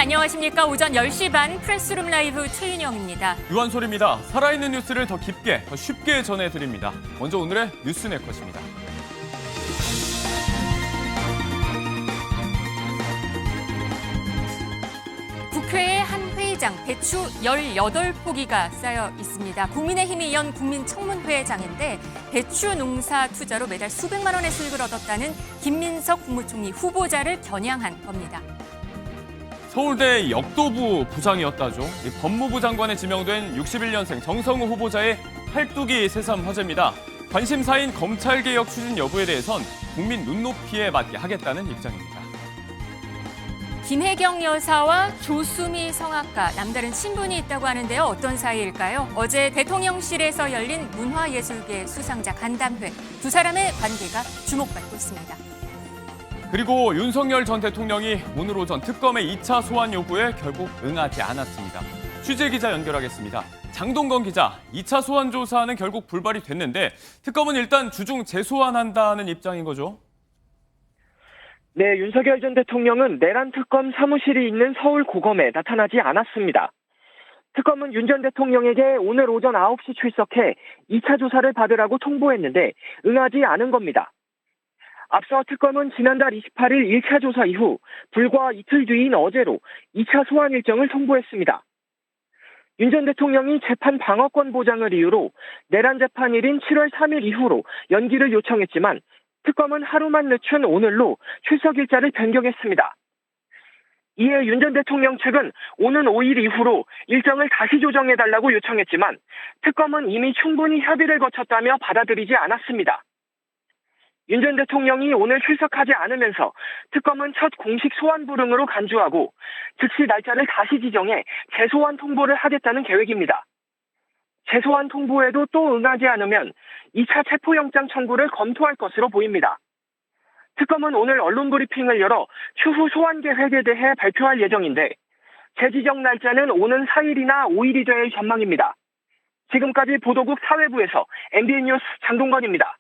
안녕하십니까. 오전 10시 반 프레스룸 라이브 최윤영입니다. 유한솔입니다. 살아있는 뉴스를 더 깊게, 더 쉽게 전해드립니다. 먼저 오늘의 뉴스 네컷입니다. 국회에 한 회의장 배추 18포기가 쌓여 있습니다. 국민의힘이 연 국민청문회장인데 배추 농사 투자로 매달 수백만 원의 수익을 얻었다는 김민석 국무총리 후보자를 겨냥한 겁니다. 서울대 역도부 부장이었다죠. 법무부 장관에 지명된 61년생 정성우 후보자의 팔뚝이 새삼 화제입니다. 관심사인 검찰개혁 추진 여부에 대해선 국민 눈높이에 맞게 하겠다는 입장입니다. 김혜경 여사와 조수미 성악가, 남다른 친분이 있다고 하는데요. 어떤 사이일까요? 어제 대통령실에서 열린 문화예술계 수상자 간담회. 두 사람의 관계가 주목받고 있습니다. 그리고 윤석열 전 대통령이 오늘 오전 특검의 2차 소환 요구에 결국 응하지 않았습니다. 취재기자 연결하겠습니다. 장동건 기자, 2차 소환 조사는 결국 불발이 됐는데 특검은 일단 주중 재소환한다는 입장인 거죠? 네, 윤석열 전 대통령은 내란 특검 사무실이 있는 서울 고검에 나타나지 않았습니다. 특검은 윤 전 대통령에게 오늘 오전 9시 출석해 2차 조사를 받으라고 통보했는데 응하지 않은 겁니다. 앞서 특검은 지난달 28일 1차 조사 이후 불과 이틀 뒤인 어제로 2차 소환 일정을 통보했습니다. 윤 전 대통령이 재판 방어권 보장을 이유로 내란 재판일인 7월 3일 이후로 연기를 요청했지만 특검은 하루만 늦춘 오늘로 출석 일자를 변경했습니다. 이에 윤 전 대통령 측은 오는 5일 이후로 일정을 다시 조정해달라고 요청했지만 특검은 이미 충분히 협의를 거쳤다며 받아들이지 않았습니다. 윤 전 대통령이 오늘 출석하지 않으면서 특검은 첫 공식 소환 불응으로 간주하고 즉시 날짜를 다시 지정해 재소환 통보를 하겠다는 계획입니다. 재소환 통보에도 또 응하지 않으면 2차 체포영장 청구를 검토할 것으로 보입니다. 특검은 오늘 언론 브리핑을 열어 추후 소환 계획에 대해 발표할 예정인데 재지정 날짜는 오는 4일이나 5일이 될 전망입니다. 지금까지 보도국 사회부에서 MBN 뉴스 장동건입니다.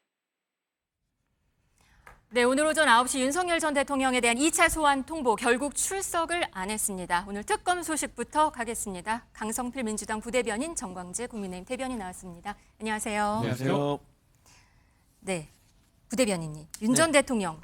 네, 오늘 오전 9시 윤석열 전 대통령에 대한 2차 소환 통보 결국 출석을 안 했습니다. 오늘 특검 소식부터 가겠습니다. 강성필 민주당 부대변인, 정광재 국민의힘 대변인 나왔습니다. 안녕하세요. 안녕하세요. 네, 부대변인님. 윤 전 대통령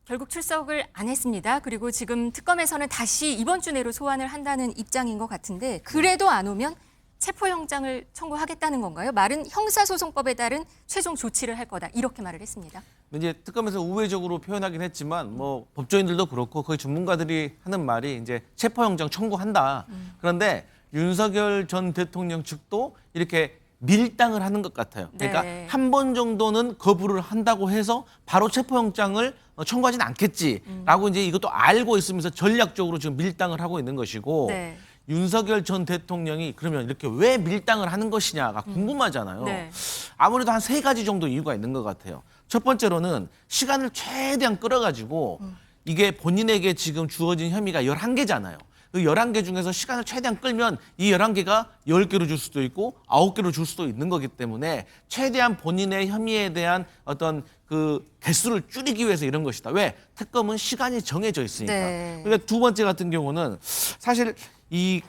결국 출석을 안 했습니다. 그리고 지금 특검에서는 다시 이번 주 내로 소환을 한다는 입장인 것 같은데 그래도 안 오면 체포영장을 청구하겠다는 건가요? 말은 형사소송법에 따른 최종 조치를 할 거다. 이렇게 말을 했습니다. 이제 특검에서 우회적으로 표현하긴 했지만 뭐 법조인들도 그렇고 거의 전문가들이 하는 말이 이제 체포영장 청구한다. 그런데 윤석열 전 대통령 측도 이렇게 밀당을 하는 것 같아요. 그러니까 네. 한 번 정도는 거부를 한다고 해서 바로 체포영장을 청구하진 않겠지라고 이제 이것도 알고 있으면서 전략적으로 지금 밀당을 하고 있는 것이고 네. 윤석열 전 대통령이 그러면 이렇게 왜 밀당을 하는 것이냐가 궁금하잖아요. 네. 아무래도 한 3가지 정도 이유가 있는 것 같아요. 첫 번째로는 시간을 최대한 끌어가지고 이게 본인에게 지금 주어진 혐의가 11개잖아요. 그 11개 중에서 시간을 최대한 끌면 이 11개가 10개로 줄 수도 있고 9개로 줄 수도 있는 거기 때문에 최대한 본인의 혐의에 대한 어떤 그 개수를 줄이기 위해서 이런 것이다. 왜? 특검은 시간이 정해져 있으니까. 네. 그러니까 두 번째 같은 경우는 사실 이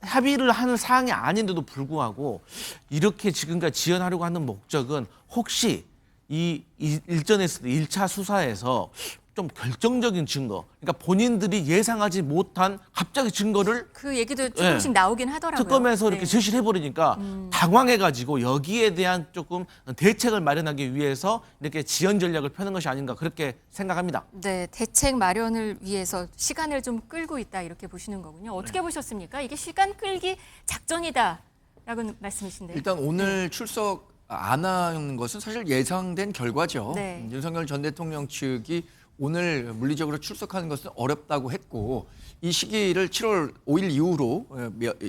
합의를 하는 사항이 아닌데도 불구하고 이렇게 지금까지 지연하려고 하는 목적은 혹시 이 일전에서 1차 수사에서 좀 결정적인 증거, 그러니까 본인들이 예상하지 못한 갑자기 증거를 그 얘기도 조금씩 나오긴 하더라고요. 특검에서 이렇게 제시를 해버리니까 당황해가지고 여기에 대한 조금 대책을 마련하기 위해서 이렇게 지연 전략을 펴는 것이 아닌가 그렇게 생각합니다. 네, 대책 마련을 위해서 시간을 좀 끌고 있다 이렇게 보시는 거군요. 어떻게 보셨습니까? 이게 시간 끌기 작전이다라고 말씀이신데요. 일단 오늘 출석 안 하는 것은 사실 예상된 결과죠. 네. 윤석열 전 대통령 측이 오늘 물리적으로 출석하는 것은 어렵다고 했고 이 시기를 7월 5일 이후로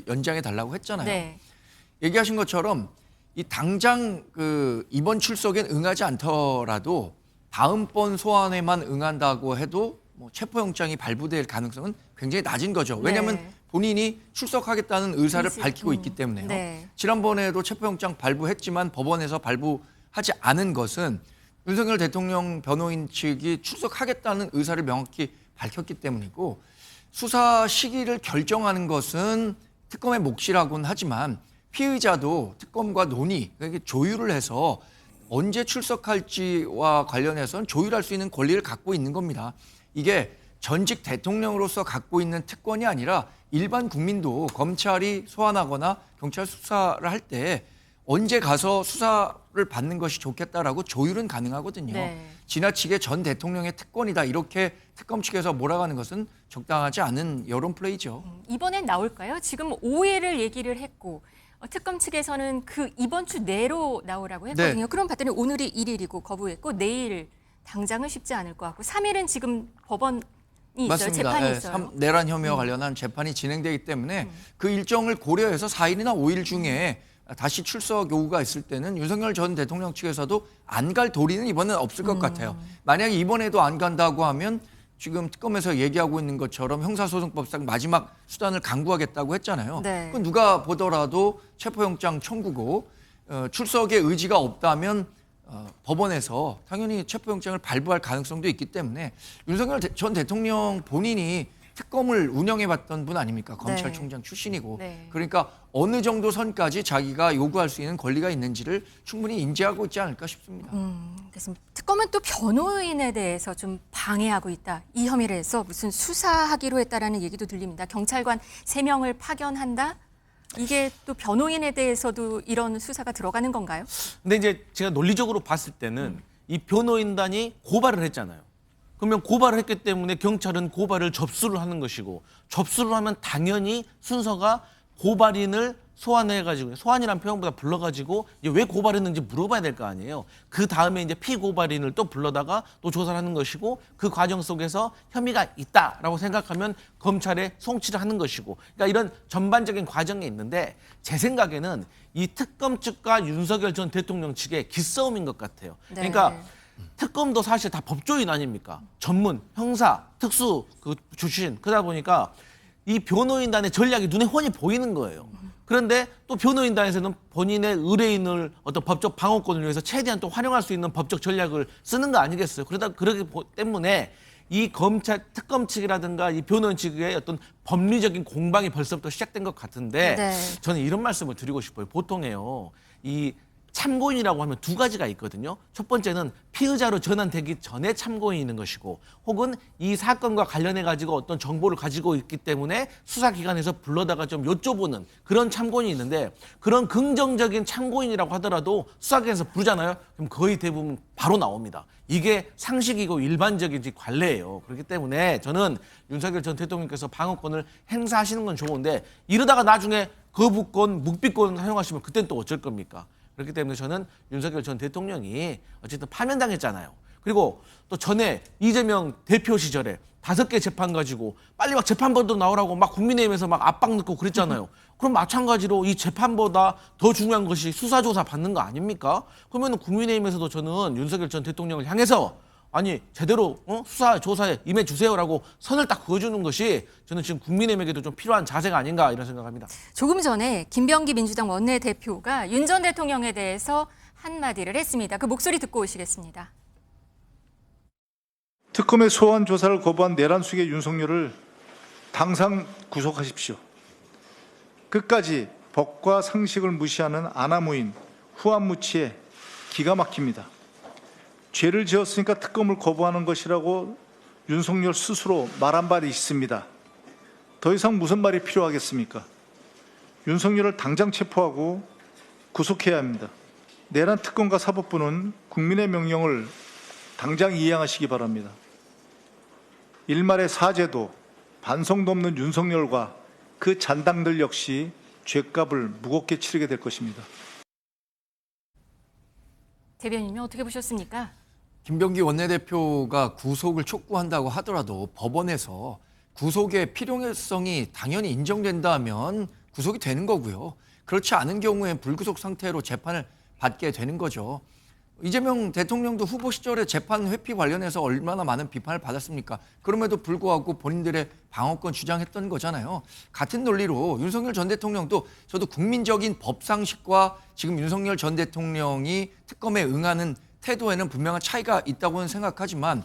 연장해 달라고 했잖아요. 네. 얘기하신 것처럼 이 당장 그 이번 출석엔 응하지 않더라도 다음번 소환에만 응한다고 해도 뭐 체포영장이 발부될 가능성은 굉장히 낮은 거죠. 왜냐하면 네. 본인이 출석하겠다는 의사를 밝히고 있기 때문에요. 네. 지난번에도 체포영장 발부했지만 법원에서 발부하지 않은 것은 윤석열 대통령 변호인 측이 출석하겠다는 의사를 명확히 밝혔기 때문이고 수사 시기를 결정하는 것은 특검의 몫이라고는 하지만 피의자도 특검과 논의, 그러니까 조율을 해서 언제 출석할지와 관련해서는 조율할 수 있는 권리를 갖고 있는 겁니다. 이게 전직 대통령으로서 갖고 있는 특권이 아니라 일반 국민도 검찰이 소환하거나 경찰 수사를 할 때 언제 가서 수사를 받는 것이 좋겠다라고 조율은 가능하거든요. 네. 지나치게 전 대통령의 특권이다 이렇게 특검 측에서 몰아가는 것은 적당하지 않은 여론 플레이죠. 이번엔 나올까요? 지금 5일을 얘기를 했고 특검 측에서는 그 이번 주 내로 나오라고 했거든요. 네. 그럼 봤더니 오늘이 1일이고 거부했고 내일 당장은 쉽지 않을 것 같고 3일은 지금 법원이 있어요. 맞습니다. 재판이 예, 있어요. 내란 혐의와 관련한 재판이 진행되기 때문에 그 일정을 고려해서 4일이나 5일 중에 다시 출석 요구가 있을 때는 윤석열 전 대통령 측에서도 안 갈 도리는 이번엔 없을 것 같아요. 만약에 이번에도 안 간다고 하면 지금 특검에서 얘기하고 있는 것처럼 형사소송법상 마지막 수단을 강구하겠다고 했잖아요. 네. 그건 누가 보더라도 체포영장 청구고 출석의 의지가 없다면 법원에서 당연히 체포영장을 발부할 가능성도 있기 때문에 윤석열 전 대통령 본인이 특검을 운영해봤던 분 아닙니까? 검찰총장 출신이고. 네. 그러니까 어느 정도 선까지 자기가 요구할 수 있는 권리가 있는지를 충분히 인지하고 있지 않을까 싶습니다. 그래서 특검은 또 변호인에 대해서 좀 방해하고 있다. 이 혐의를 해서 무슨 수사하기로 했다라는 얘기도 들립니다. 경찰관 3명을 파견한다? 이게 또 변호인에 대해서도 이런 수사가 들어가는 건가요? 근데 이제 제가 논리적으로 봤을 때는 이 변호인단이 고발을 했잖아요. 그러면 고발을 했기 때문에 경찰은 고발을 접수를 하는 것이고 접수를 하면 당연히 순서가 고발인을 소환해가지고 소환이란 표현보다 불러가지고 이제 왜 고발했는지 물어봐야 될 거 아니에요. 그 다음에 이제 피고발인을 또 불러다가 또 조사를 하는 것이고 그 과정 속에서 혐의가 있다라고 생각하면 검찰에 송치를 하는 것이고 그러니까 이런 전반적인 과정이 있는데 제 생각에는 이 특검 측과 윤석열 전 대통령 측의 기싸움인 것 같아요. 네. 그러니까 특검도 사실 다 법조인 아닙니까? 전문, 형사, 특수 그 출신 그러다 보니까 이 변호인단의 전략이 눈에 훤히 보이는 거예요. 그런데 또 변호인단에서는 본인의 의뢰인을 어떤 법적 방어권을 위해서 최대한 또 활용할 수 있는 법적 전략을 쓰는 거 아니겠어요? 그러기 때문에 이 검찰 특검 측이라든가 이 변호인 측의 어떤 법리적인 공방이 벌써부터 시작된 것 같은데 네. 저는 이런 말씀을 드리고 싶어요. 보통에요. 이 참고인이라고 하면 2가지가 있거든요. 첫 번째는 피의자로 전환되기 전에 참고인이 있는 것이고 혹은 이 사건과 관련해 가지고 어떤 정보를 가지고 있기 때문에 수사기관에서 불러다가 좀 여쭤보는 그런 참고인이 있는데 그런 긍정적인 참고인이라고 하더라도 수사기관에서 부르잖아요. 그럼 거의 대부분 바로 나옵니다. 이게 상식이고 일반적인 관례예요. 그렇기 때문에 저는 윤석열 전 대통령께서 방어권을 행사하시는 건 좋은데 이러다가 나중에 거부권, 묵비권 사용하시면 그땐 또 어쩔 겁니까? 그렇기 때문에 저는 윤석열 전 대통령이 어쨌든 파면당했잖아요. 그리고 또 전에 이재명 대표 시절에 5개 재판 가지고 빨리 막 재판번도 나오라고 막 국민의힘에서 막 압박 넣고 그랬잖아요. 그럼 마찬가지로 이 재판보다 더 중요한 것이 수사조사 받는 거 아닙니까? 그러면 국민의힘에서도 저는 윤석열 전 대통령을 향해서 아니 제대로 수사 조사에 임해주세요라고 선을 딱 그어주는 것이 저는 지금 국민의힘에게도 좀 필요한 자세가 아닌가 이런 생각합니다. 조금 전에 김병기 민주당 원내대표가 윤 전 대통령에 대해서 한마디를 했습니다. 그 목소리 듣고 오시겠습니다. 특검의 소환 조사를 거부한 내란숙의 윤석열을 당장 구속하십시오. 끝까지 법과 상식을 무시하는 아나무인 후안무치에 기가 막힙니다. 죄를 지었으니까 특검을 거부하는 것이라고 윤석열 스스로 말한 바 있습니다. 더 이상 무슨 말이 필요하겠습니까? 윤석열을 당장 체포하고 구속해야 합니다. 내란 특검과 사법부는 국민의 명령을 당장 이행하시기 바랍니다. 일말의 사죄도 반성도 없는 윤석열과 그 잔당들 역시 죗값을 무겁게 치르게 될 것입니다. 대변인님 어떻게 보셨습니까? 김병기 원내대표가 구속을 촉구한다고 하더라도 법원에서 구속의 필요성이 당연히 인정된다면 구속이 되는 거고요. 그렇지 않은 경우에 불구속 상태로 재판을 받게 되는 거죠. 이재명 대통령도 후보 시절에 재판 회피 관련해서 얼마나 많은 비판을 받았습니까? 그럼에도 불구하고 본인들의 방어권 주장했던 거잖아요. 같은 논리로 윤석열 전 대통령도 저도 국민적인 법상식과 지금 윤석열 전 대통령이 특검에 응하는 태도에는 분명한 차이가 있다고는 생각하지만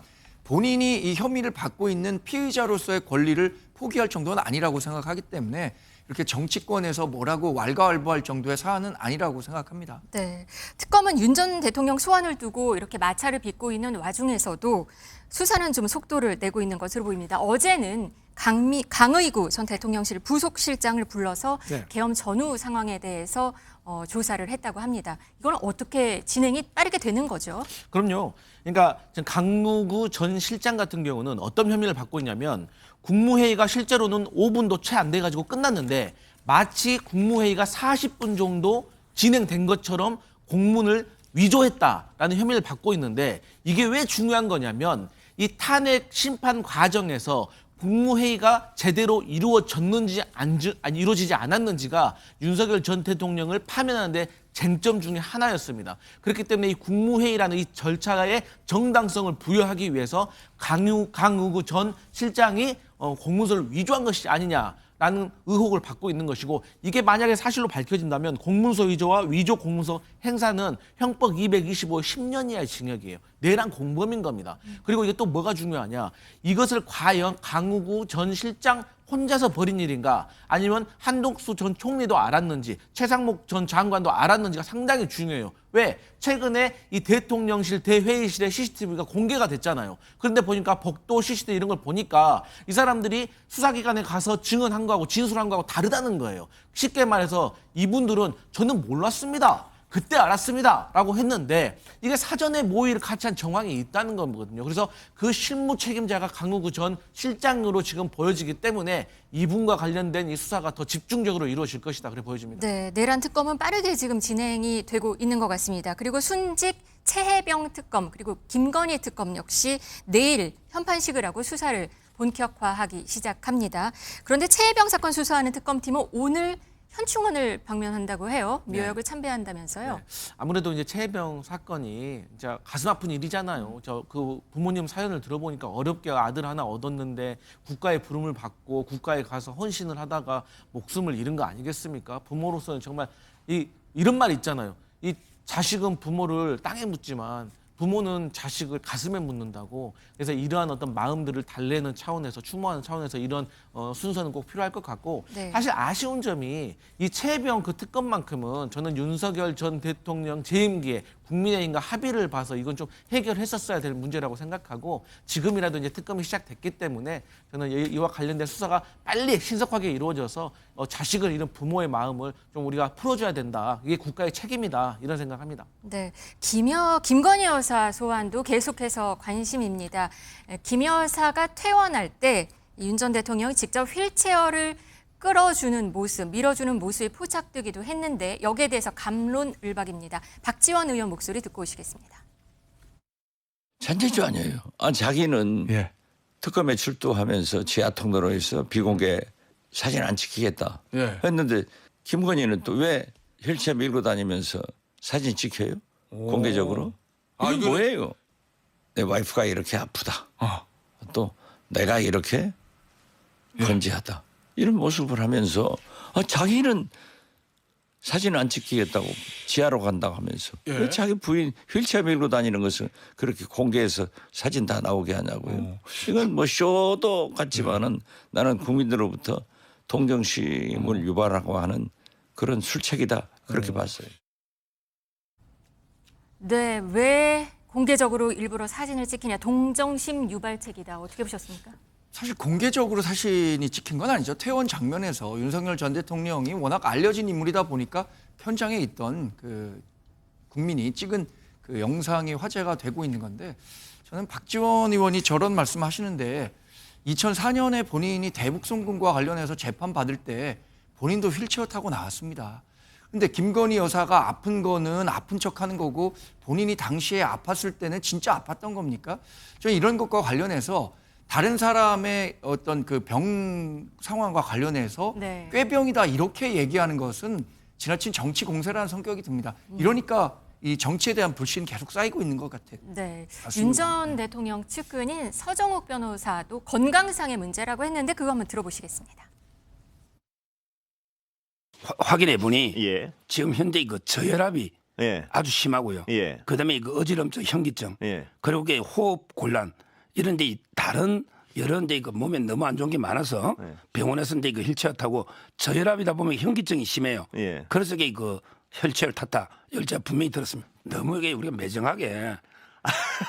본인이 이 혐의를 받고 있는 피의자로서의 권리를 포기할 정도는 아니라고 생각하기 때문에 이렇게 정치권에서 뭐라고 왈가왈부할 정도의 사안은 아니라고 생각합니다. 네. 특검은 윤 전 대통령 소환을 두고 이렇게 마찰을 빚고 있는 와중에서도 수사는 좀 속도를 내고 있는 것으로 보입니다. 어제는 강의구 전 대통령실 부속실장을 불러서 네. 계엄 전후 상황에 대해서 조사를 했다고 합니다. 이건 어떻게 진행이 빠르게 되는 거죠? 그럼요. 그러니까 지금 강무구 전 실장 같은 경우는 어떤 혐의를 받고 있냐면 국무회의가 실제로는 5분도 채 안 돼가지고 끝났는데 마치 국무회의가 40분 정도 진행된 것처럼 공문을 위조했다라는 혐의를 받고 있는데 이게 왜 중요한 거냐면 이 탄핵 심판 과정에서 국무회의가 제대로 이루어졌는지 이루어지지 않았는지가 윤석열 전 대통령을 파면하는 데 쟁점 중에 하나였습니다. 그렇기 때문에 이 국무회의라는 이 절차의 정당성을 부여하기 위해서 강우구 전 실장이 공문서를 위조한 것이 아니냐라는 의혹을 받고 있는 것이고 이게 만약에 사실로 밝혀진다면 공문서 위조와 위조 공문서 행사는 형법 225의 10년 이하의 징역이에요. 내란 공범인 겁니다. 그리고 이게 또 뭐가 중요하냐. 이것을 과연 강우구 전 실장 혼자서 벌인 일인가 아니면 한독수 전 총리도 알았는지 최상목 전 장관도 알았는지가 상당히 중요해요. 왜? 최근에 이 대통령실 대회의실의 CCTV가 공개가 됐잖아요. 그런데 보니까 복도 CCTV 이런 걸 보니까 이 사람들이 수사기관에 가서 증언한 거하고 진술한 거하고 다르다는 거예요. 쉽게 말해서 이분들은 저는 몰랐습니다. 그때 알았습니다. 라고 했는데 이게 사전에 모의를 같이 한 정황이 있다는 거거든요. 그래서 그 실무 책임자가 강우구 전 실장으로 지금 보여지기 때문에 이분과 관련된 이 수사가 더 집중적으로 이루어질 것이다. 그래 보여집니다. 네, 내란 특검은 빠르게 지금 진행이 되고 있는 것 같습니다. 그리고 순직 최혜병 특검 그리고 김건희 특검 역시 내일 현판식을 하고 수사를 본격화하기 시작합니다. 그런데 최혜병 사건 수사하는 특검팀은 오늘 현충원을 방문한다고 해요. 묘역을 참배한다면서요. 네. 아무래도 이제 최혜병 사건이 진짜 가슴 아픈 일이잖아요. 저 그 부모님 사연을 들어보니까 어렵게 아들 하나 얻었는데 국가의 부름을 받고 국가에 가서 헌신을 하다가 목숨을 잃은 거 아니겠습니까? 부모로서는 정말 이런 말 있잖아요. 이 자식은 부모를 땅에 묻지만 부모는 자식을 가슴에 묻는다고. 그래서 이러한 어떤 마음들을 달래는 차원에서 추모하는 차원에서 이런 순서는 꼭 필요할 것 같고 네. 사실 아쉬운 점이 이 최혜병 그 특검만큼은 저는 윤석열 전 대통령 재임기에 국민의힘과 합의를 봐서 이건 좀 해결했었어야 될 문제라고 생각하고 지금이라도 이제 특검이 시작됐기 때문에 저는 이와 관련된 수사가 빨리 신속하게 이루어져서 자식을 잃은 부모의 마음을 좀 우리가 풀어줘야 된다. 이게 국가의 책임이다. 이런 생각합니다. 네, 김건희 여사 소환도 계속해서 관심입니다. 김 여사가 퇴원할 때 윤 전 대통령이 직접 휠체어를 끌어주는 모습, 밀어주는 모습이 포착되기도 했는데 여기에 대해서 갑론을박입니다. 박지원 의원 목소리 듣고 오시겠습니다. 잔재주 아니에요. 자기는 특검에 출두하면서 지하 통로에서 비공개 사진 안 찍히겠다 했는데 김건희는 또 왜 휠체어 밀고 다니면서 사진 찍혀요? 공개적으로? 이게 뭐예요? 내 와이프가 이렇게 아프다. 또 내가 이렇게 건재하다. 이런 모습을 하면서 자기는 사진 안 찍히겠다고 지하로 간다고 하면서 왜 자기 부인 휠체어 밀고 다니는 것을 그렇게 공개해서 사진 다 나오게 하냐고요. 이건 뭐 쇼도 같지만은 나는 국민들로부터 동정심을 유발하고 하는 그런 술책이다. 그렇게 봤어요. 네, 왜 공개적으로 일부러 사진을 찍히냐. 동정심 유발책이다. 어떻게 보셨습니까? 사실 공개적으로 사진이 찍힌 건 아니죠. 퇴원 장면에서 윤석열 전 대통령이 워낙 알려진 인물이다 보니까 현장에 있던 그 국민이 찍은 그 영상이 화제가 되고 있는 건데 저는 박지원 의원이 저런 말씀하시는데 2004년에 본인이 대북송금과 관련해서 재판 받을 때 본인도 휠체어 타고 나왔습니다. 근데 김건희 여사가 아픈 거는 아픈 척하는 거고 본인이 당시에 아팠을 때는 진짜 아팠던 겁니까? 저는 이런 것과 관련해서 다른 사람의 어떤 그 병 상황과 관련해서 네. 꾀병이다 이렇게 얘기하는 것은 지나친 정치 공세라는 성격이 듭니다. 이러니까 이 정치에 대한 불신이 계속 쌓이고 있는 것 같아요. 네, 맞습니다. 윤 전 대통령 측근인 서정욱 변호사도 건강상의 문제라고 했는데 그거 한번 들어보시겠습니다. 확인해 보니 예. 지금 현재 그 저혈압이 예. 아주 심하고요. 예. 그다음에 그 어지럼증, 현기증, 예. 그리고 그 호흡 곤란 이런데 다른 여러 데 그 몸에 너무 안 좋은 게 많아서 네. 병원에서 이제 그 휠체어 타고 저혈압이다 보면 현기증이 심해요. 예. 그래서 그 휠체어를 탔다. 열차 분명히 들었으면 너무 이게 우리가 매정하게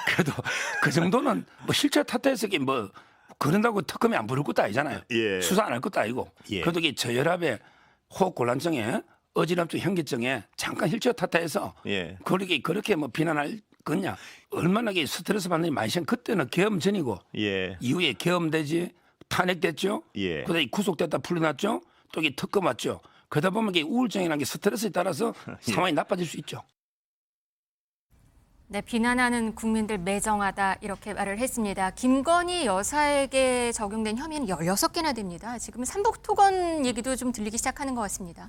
그래도 그 정도는 뭐 휠체어 탔다 해서 이게 뭐 그런다고 특검이 안 부를 것도 아니잖아요. 예. 수사 안 할 것도 아니고. 예. 그래도 이게 저혈압에 호흡곤란증에 어지럼증 현기증에 잠깐 휠체어 탔다 해서 예. 그렇게 뭐 비난할 거냐. 얼마나 이게 스트레스 받는 게 많이 생 그때는 계엄 전이고 예. 이후에 계엄되지 탄핵됐죠. 예. 그다음에 구속됐다 풀려났죠. 또 이게 특검 왔죠. 그러다 보면 이게 우울증이라는 게 스트레스에 따라서 상황이 나빠질 수 있죠. 네, 비난하는 국민들 매정하다 이렇게 말을 했습니다. 김건희 여사에게 적용된 혐의는 16개나 됩니다. 지금 삼복토건 얘기도 좀 들리기 시작하는 것 같습니다.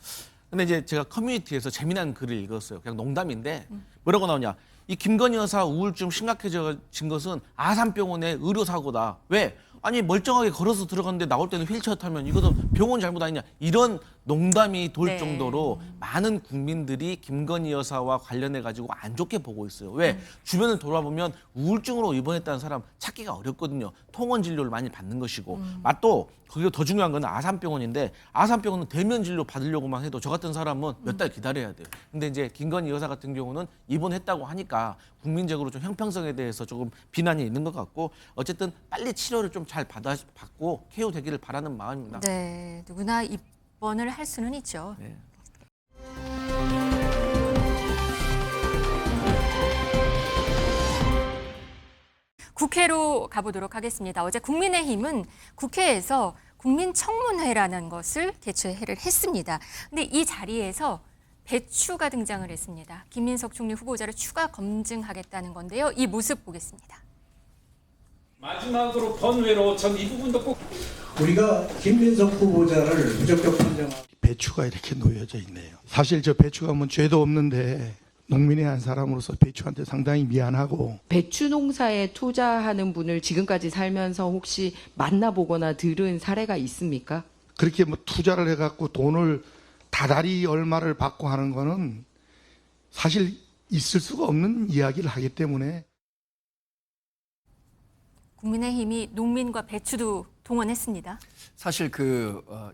근데 이제 제가 커뮤니티에서 재미난 글을 읽었어요. 그냥 농담인데 뭐라고 나오냐. 이 김건희 여사 우울증 심각해진 것은 아산병원의 의료사고다. 왜? 아니 멀쩡하게 걸어서 들어갔는데 나올 때는 휠체어 타면 이것은 병원 잘못 아니냐. 이런 농담이 돌 네. 정도로 많은 국민들이 김건희 여사와 관련해가지고 안 좋게 보고 있어요. 왜? 주변을 돌아보면 우울증으로 입원했다는 사람 찾기가 어렵거든요. 통원 진료를 많이 받는 것이고. 또 거기가 더 중요한 건 아산병원인데 아산병원은 대면 진료 받으려고만 해도 저 같은 사람은 몇 달 기다려야 돼요. 근데 이제 김건희 여사 같은 경우는 입원했다고 하니까 국민적으로 좀 형평성에 대해서 조금 비난이 있는 것 같고 어쨌든 빨리 치료를 좀 잘 받고 쾌유되기를 바라는 마음입니다. 네, 누구나 입원을 할 수는 있죠. 네. 국회로 가보도록 하겠습니다. 어제 국민의힘은 국회에서 국민청문회라는 것을 개최를 했습니다. 근데 이 자리에서 배추가 등장을 했습니다. 김민석 총리 후보자를 추가 검증하겠다는 건데요. 이 모습 보겠습니다. 마지막으로 번외로 전 이 부분도 꼭 우리가 김민석 후보자를 무적격 판정하고 배추가 이렇게 놓여져 있네요. 사실 저 배추가 뭐 죄도 없는데 농민의 한 사람으로서 배추한테 상당히 미안하고 배추 농사에 투자하는 분을 지금까지 살면서 혹시 만나보거나 들은 사례가 있습니까? 그렇게 뭐 투자를 해갖고 돈을 다달이 얼마를 받고 하는 거는 사실 있을 수가 없는 이야기를 하기 때문에 국민의힘이 농민과 배추도 동원했습니다. 사실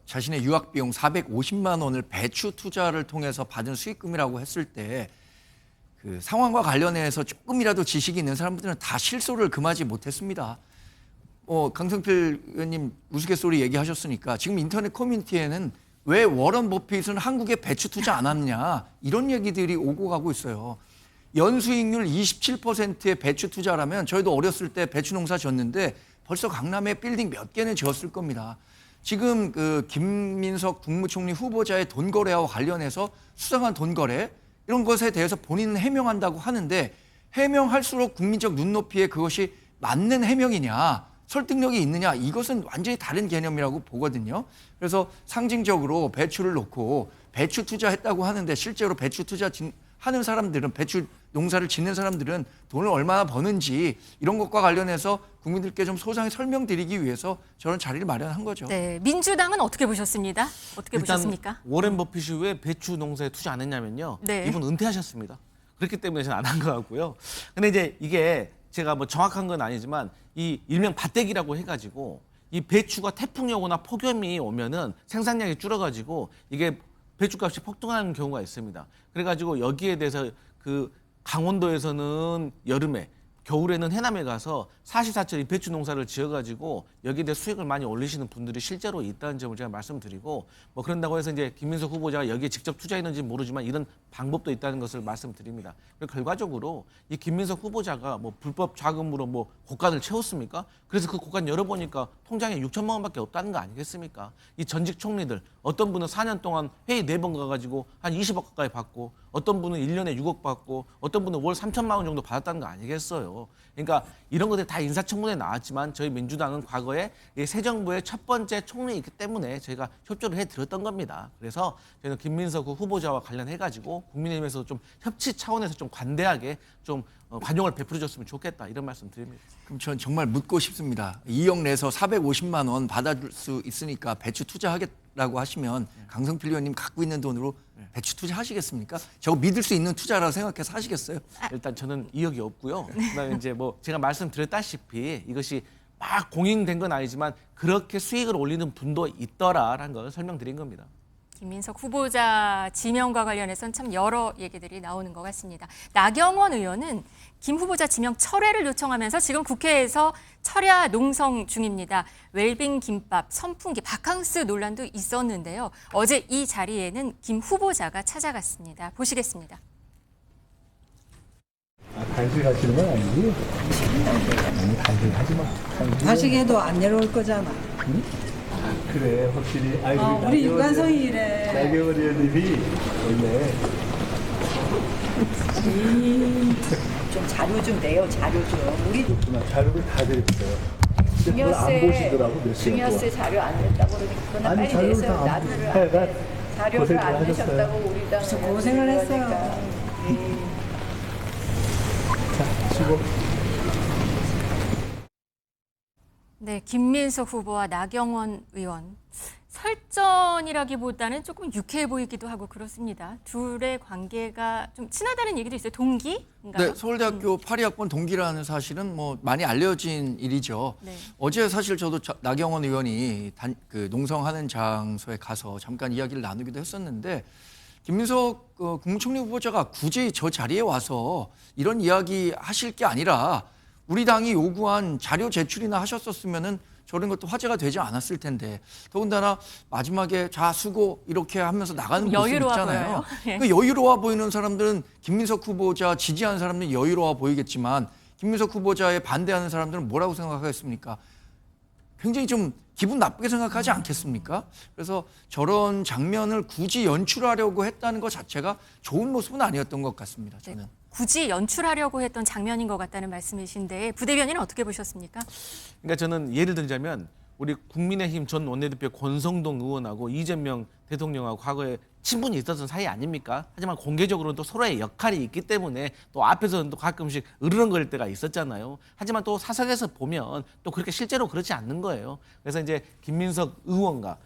자신의 유학 비용 450만 원을 배추 투자를 통해서 받은 수익금이라고 했을 때 그 상황과 관련해서 조금이라도 지식이 있는 사람들은 다 실소를 금하지 못했습니다. 강성필 의원님 우스갯소리 얘기하셨으니까 지금 인터넷 커뮤니티에는 왜 워런 버핏은 한국에 배추 투자 안 하느냐 이런 얘기들이 오고 가고 있어요. 연수익률 27%의 배추 투자라면 저희도 어렸을 때 배추 농사 졌는데 벌써 강남에 빌딩 몇 개는 지었을 겁니다. 지금 김민석 국무총리 후보자의 돈 거래와 관련해서 수상한 돈 거래 이런 것에 대해서 본인은 해명한다고 하는데 해명할수록 국민적 눈높이에 그것이 맞는 해명이냐 설득력이 있느냐 이것은 완전히 다른 개념이라고 보거든요. 그래서 상징적으로 배추를 놓고 배추 투자했다고 하는데 실제로 배추 투자 하는 사람들은 배추 농사를 짓는 사람들은 돈을 얼마나 버는지 이런 것과 관련해서 국민들께 좀 소상히 설명드리기 위해서 저런 자리를 마련한 거죠. 네, 민주당은 어떻게 보셨습니다? 어떻게 보셨습니까? 워렌 버핏이 왜 배추 농사에 투자 안 했냐면요. 네. 이분 은퇴하셨습니다. 그렇기 때문에 저는 안 한 것 같고요. 근데 이제 이게 제가 뭐 정확한 건 아니지만 이 일명 밭대기라고 해가지고 이 배추가 태풍이 오거나 폭염이 오면은 생산량이 줄어가지고 이게 배추값이 폭등하는 경우가 있습니다. 그래가지고 여기에 대해서 강원도에서는 여름에 겨울에는 해남에 가서 사시사철 이 배추 농사를 지어가지고 여기에 대해 수익을 많이 올리시는 분들이 실제로 있다는 점을 제가 말씀드리고 뭐 그런다고 해서 이제 김민석 후보자가 여기에 직접 투자했는지 모르지만 이런 방법도 있다는 것을 말씀드립니다. 그리고 결과적으로 이 김민석 후보자가 뭐 불법 자금으로 뭐 고간을 채웠습니까? 그래서 그 고간 열어보니까 통장에 6천만 원밖에 없다는 거 아니겠습니까? 이 전직 총리들 어떤 분은 4년 동안 회의 4번 가가지고 한 20억 가까이 받고 어떤 분은 1년에 6억 받고 어떤 분은 월 3천만 원 정도 받았다는 거 아니겠어요? 그러니까 이런 것들이 다 인사청문회에 나왔지만 저희 민주당은 과거에 이 새 정부의 첫 번째 총리이기 때문에 저희가 협조를 해드렸던 겁니다. 그래서 저희는 김민석 후보자와 관련해가지고 국민의힘에서 좀 협치 차원에서 좀 관대하게 좀 관용을 베풀어줬으면 좋겠다 이런 말씀 드립니다. 그럼 전 정말 묻고 싶습니다. 2억 내서 450만 원 받아줄 수 있으니까 배추 투자하겠 투자라고 하시면 강성필 의원님 갖고 있는 돈으로 배추 투자 하시겠습니까? 저거 믿을 수 있는 투자라고 생각해서 하시겠어요? 일단 저는 이역이 없고요. 그다음에 이제 뭐 제가 말씀드렸다시피 이것이 막 공인된 건 아니지만 그렇게 수익을 올리는 분도 있더라라는 걸 설명드린 겁니다. 김민석 후보자 지명과 관련해서는 참 여러 얘기들이 나오는 것 같습니다. 나경원 의원은 김 후보자 지명 철회를 요청하면서 지금 국회에서 철야 농성 중입니다. 웰빙 김밥, 선풍기, 바캉스 논란도 있었는데요. 어제 이 자리에는 김 후보자가 찾아갔습니다. 보시겠습니다. 간식하시는 건 아니지? 간식하지 마. 다시게도 안 내려올 거잖아. 그래, 확실히. 우리 유관성이 이래. 나경원 의원님이 원래 좀 자료 좀 내요, 자료 좀. 우리 자료를 다 드렸어요. 안 보시더라고, 몇 시간 동안. 중요세 자료 안 냈다고 그러니까 그건 아니, 빨리 자료를 내세요. 다안 나들을 안 해가 내. 자료를 고생을 안 하셨어요. 내셨다고 우리 당 고생을 했어요. 자, 수고. 네, 김민석 후보와 나경원 의원. 설전이라기보다는 조금 유쾌해 보이기도 하고 그렇습니다. 둘의 관계가 좀 친하다는 얘기도 있어요. 동기인가요? 네, 서울대학교 파리학번 동기라는 사실은 뭐 많이 알려진 일이죠. 네. 어제 사실 저도 나경원 의원이 그 농성하는 장소에 가서 잠깐 이야기를 나누기도 했었는데 김민석 국무총리 후보자가 굳이 저 자리에 와서 이런 이야기 하실 게 아니라 우리 당이 요구한 자료 제출이나 하셨었으면은 저런 것도 화제가 되지 않았을 텐데 더군다나 마지막에 자 수고 이렇게 하면서 나가는 모습 여유로워 있잖아요. 보여요. 예. 그 여유로워 보이는 사람들은 김민석 후보자 지지하는 사람들은 여유로워 보이겠지만 김민석 후보자에 반대하는 사람들은 뭐라고 생각하겠습니까? 굉장히 좀 기분 나쁘게 생각하지 않겠습니까? 그래서 저런 장면을 굳이 연출하려고 했다는 것 자체가 좋은 모습은 아니었던 것 같습니다. 저는. 네, 굳이 연출하려고 했던 장면인 것 같다는 말씀이신데 부대변인은 어떻게 보셨습니까? 그러니까 저는 예를 들자면 우리 국민의힘 전 원내대표 권성동 의원하고 이재명 대통령하고 과거에 친분이 있었던 사이 아닙니까? 하지만 공개적으로는 또 서로의 역할이 있기 때문에 또 앞에서는 또 가끔씩 으르렁거릴 때가 있었잖아요. 하지만 또 사석에서 보면 또 그렇게 실제로 그렇지 않는 거예요. 그래서 이제 김민석 의원과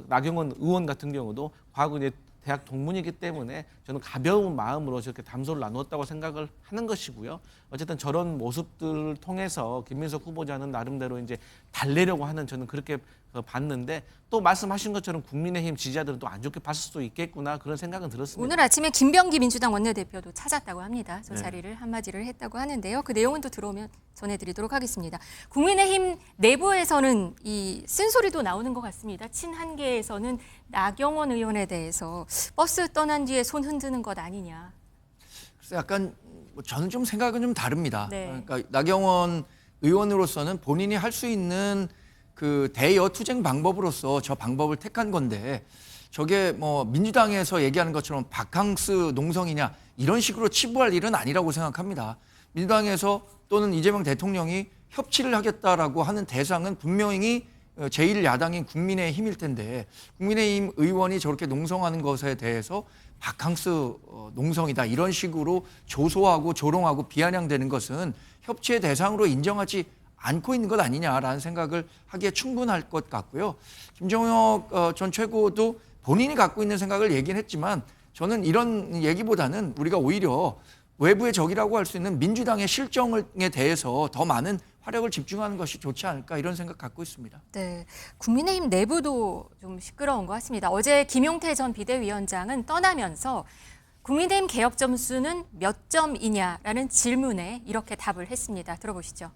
나경원 의원 같은 경우도 과거 이제 대학 동문이기 때문에 저는 가벼운 마음으로 저렇게 담소를 나누었다고 생각을 하는 것이고요. 어쨌든 저런 모습들을 통해서 김민석 후보자는 나름대로 이제 달래려고 하는 저는 그렇게 봤는데 또 말씀하신 것처럼 국민의힘 지지자들은 또 안 좋게 봤을 수도 있겠구나 그런 생각은 들었습니다. 오늘 아침에 김병기 민주당 원내대표도 찾았다고 합니다. 저 자리를 한마디를 했다고 하는데요. 그 내용은 또 들어오면 전해드리도록 하겠습니다. 국민의힘 내부에서는 이 쓴소리도 나오는 것 같습니다. 친한계에서는 나경원 의원에 대해서 버스 떠난 뒤에 손 흔드는 것 아니냐. 그래서 약간 저는 좀 생각은 좀 다릅니다. 네. 그러니까 나경원 의원으로서는 본인이 할 수 있는 그 대여 투쟁 방법으로서 저 방법을 택한 건데 저게 뭐 민주당에서 얘기하는 것처럼 바캉스 농성이냐 이런 식으로 치부할 일은 아니라고 생각합니다. 민주당에서 또는 이재명 대통령이 협치를 하겠다라고 하는 대상은 분명히 제1야당인 국민의힘일 텐데 국민의힘 의원이 저렇게 농성하는 것에 대해서 바캉스 농성이다 이런 식으로 조소하고 조롱하고 비아냥되는 것은 협치의 대상으로 인정하지 않고 있는 것 아니냐라는 생각을 하기에 충분할 것 같고요. 김정혁 전 최고도 본인이 갖고 있는 생각을 얘기는 했지만 저는 이런 얘기보다는 우리가 오히려 외부의 적이라고 할 수 있는 민주당의 실정에 대해서 더 많은 화력을 집중하는 것이 좋지 않을까 이런 생각 갖고 있습니다. 네, 국민의힘 내부도 좀 시끄러운 것 같습니다. 어제 김용태 전 비대위원장은 떠나면서 국민의힘 개혁 점수는 몇 점이냐라는 질문에 이렇게 답을 했습니다. 들어보시죠.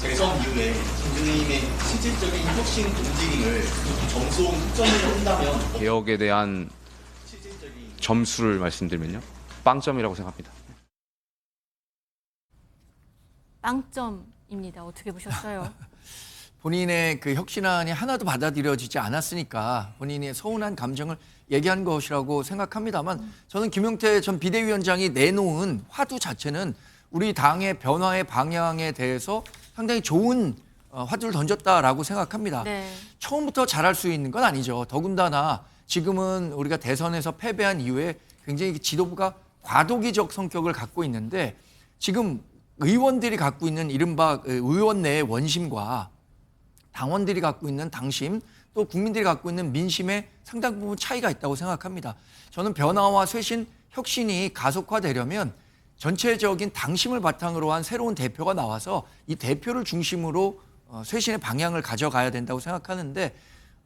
대선 이후에 국민의힘의 실질적인 혁신 움직임을 점수 특정을 한다면 개혁에 대한 점수를 말씀드리면요. 빵점이라고 생각합니다. 빵점입니다. 어떻게 보셨어요? 본인의 그 혁신안이 하나도 받아들여지지 않았으니까 본인의 서운한 감정을 얘기한 것이라고 생각합니다만 저는 김용태 전 비대위원장이 내놓은 화두 자체는 우리 당의 변화의 방향에 대해서 상당히 좋은 화두를 던졌다라고 생각합니다. 네. 처음부터 잘할 수 있는 건 아니죠. 더군다나 지금은 우리가 대선에서 패배한 이후에 굉장히 지도부가 과도기적 성격을 갖고 있는데 지금 의원들이 갖고 있는 이른바 의원 내의 원심과 당원들이 갖고 있는 당심 또 국민들이 갖고 있는 민심에 상당 부분 차이가 있다고 생각합니다. 저는 변화와 쇄신, 혁신이 가속화되려면 전체적인 당심을 바탕으로 한 새로운 대표가 나와서 이 대표를 중심으로 쇄신의 방향을 가져가야 된다고 생각하는데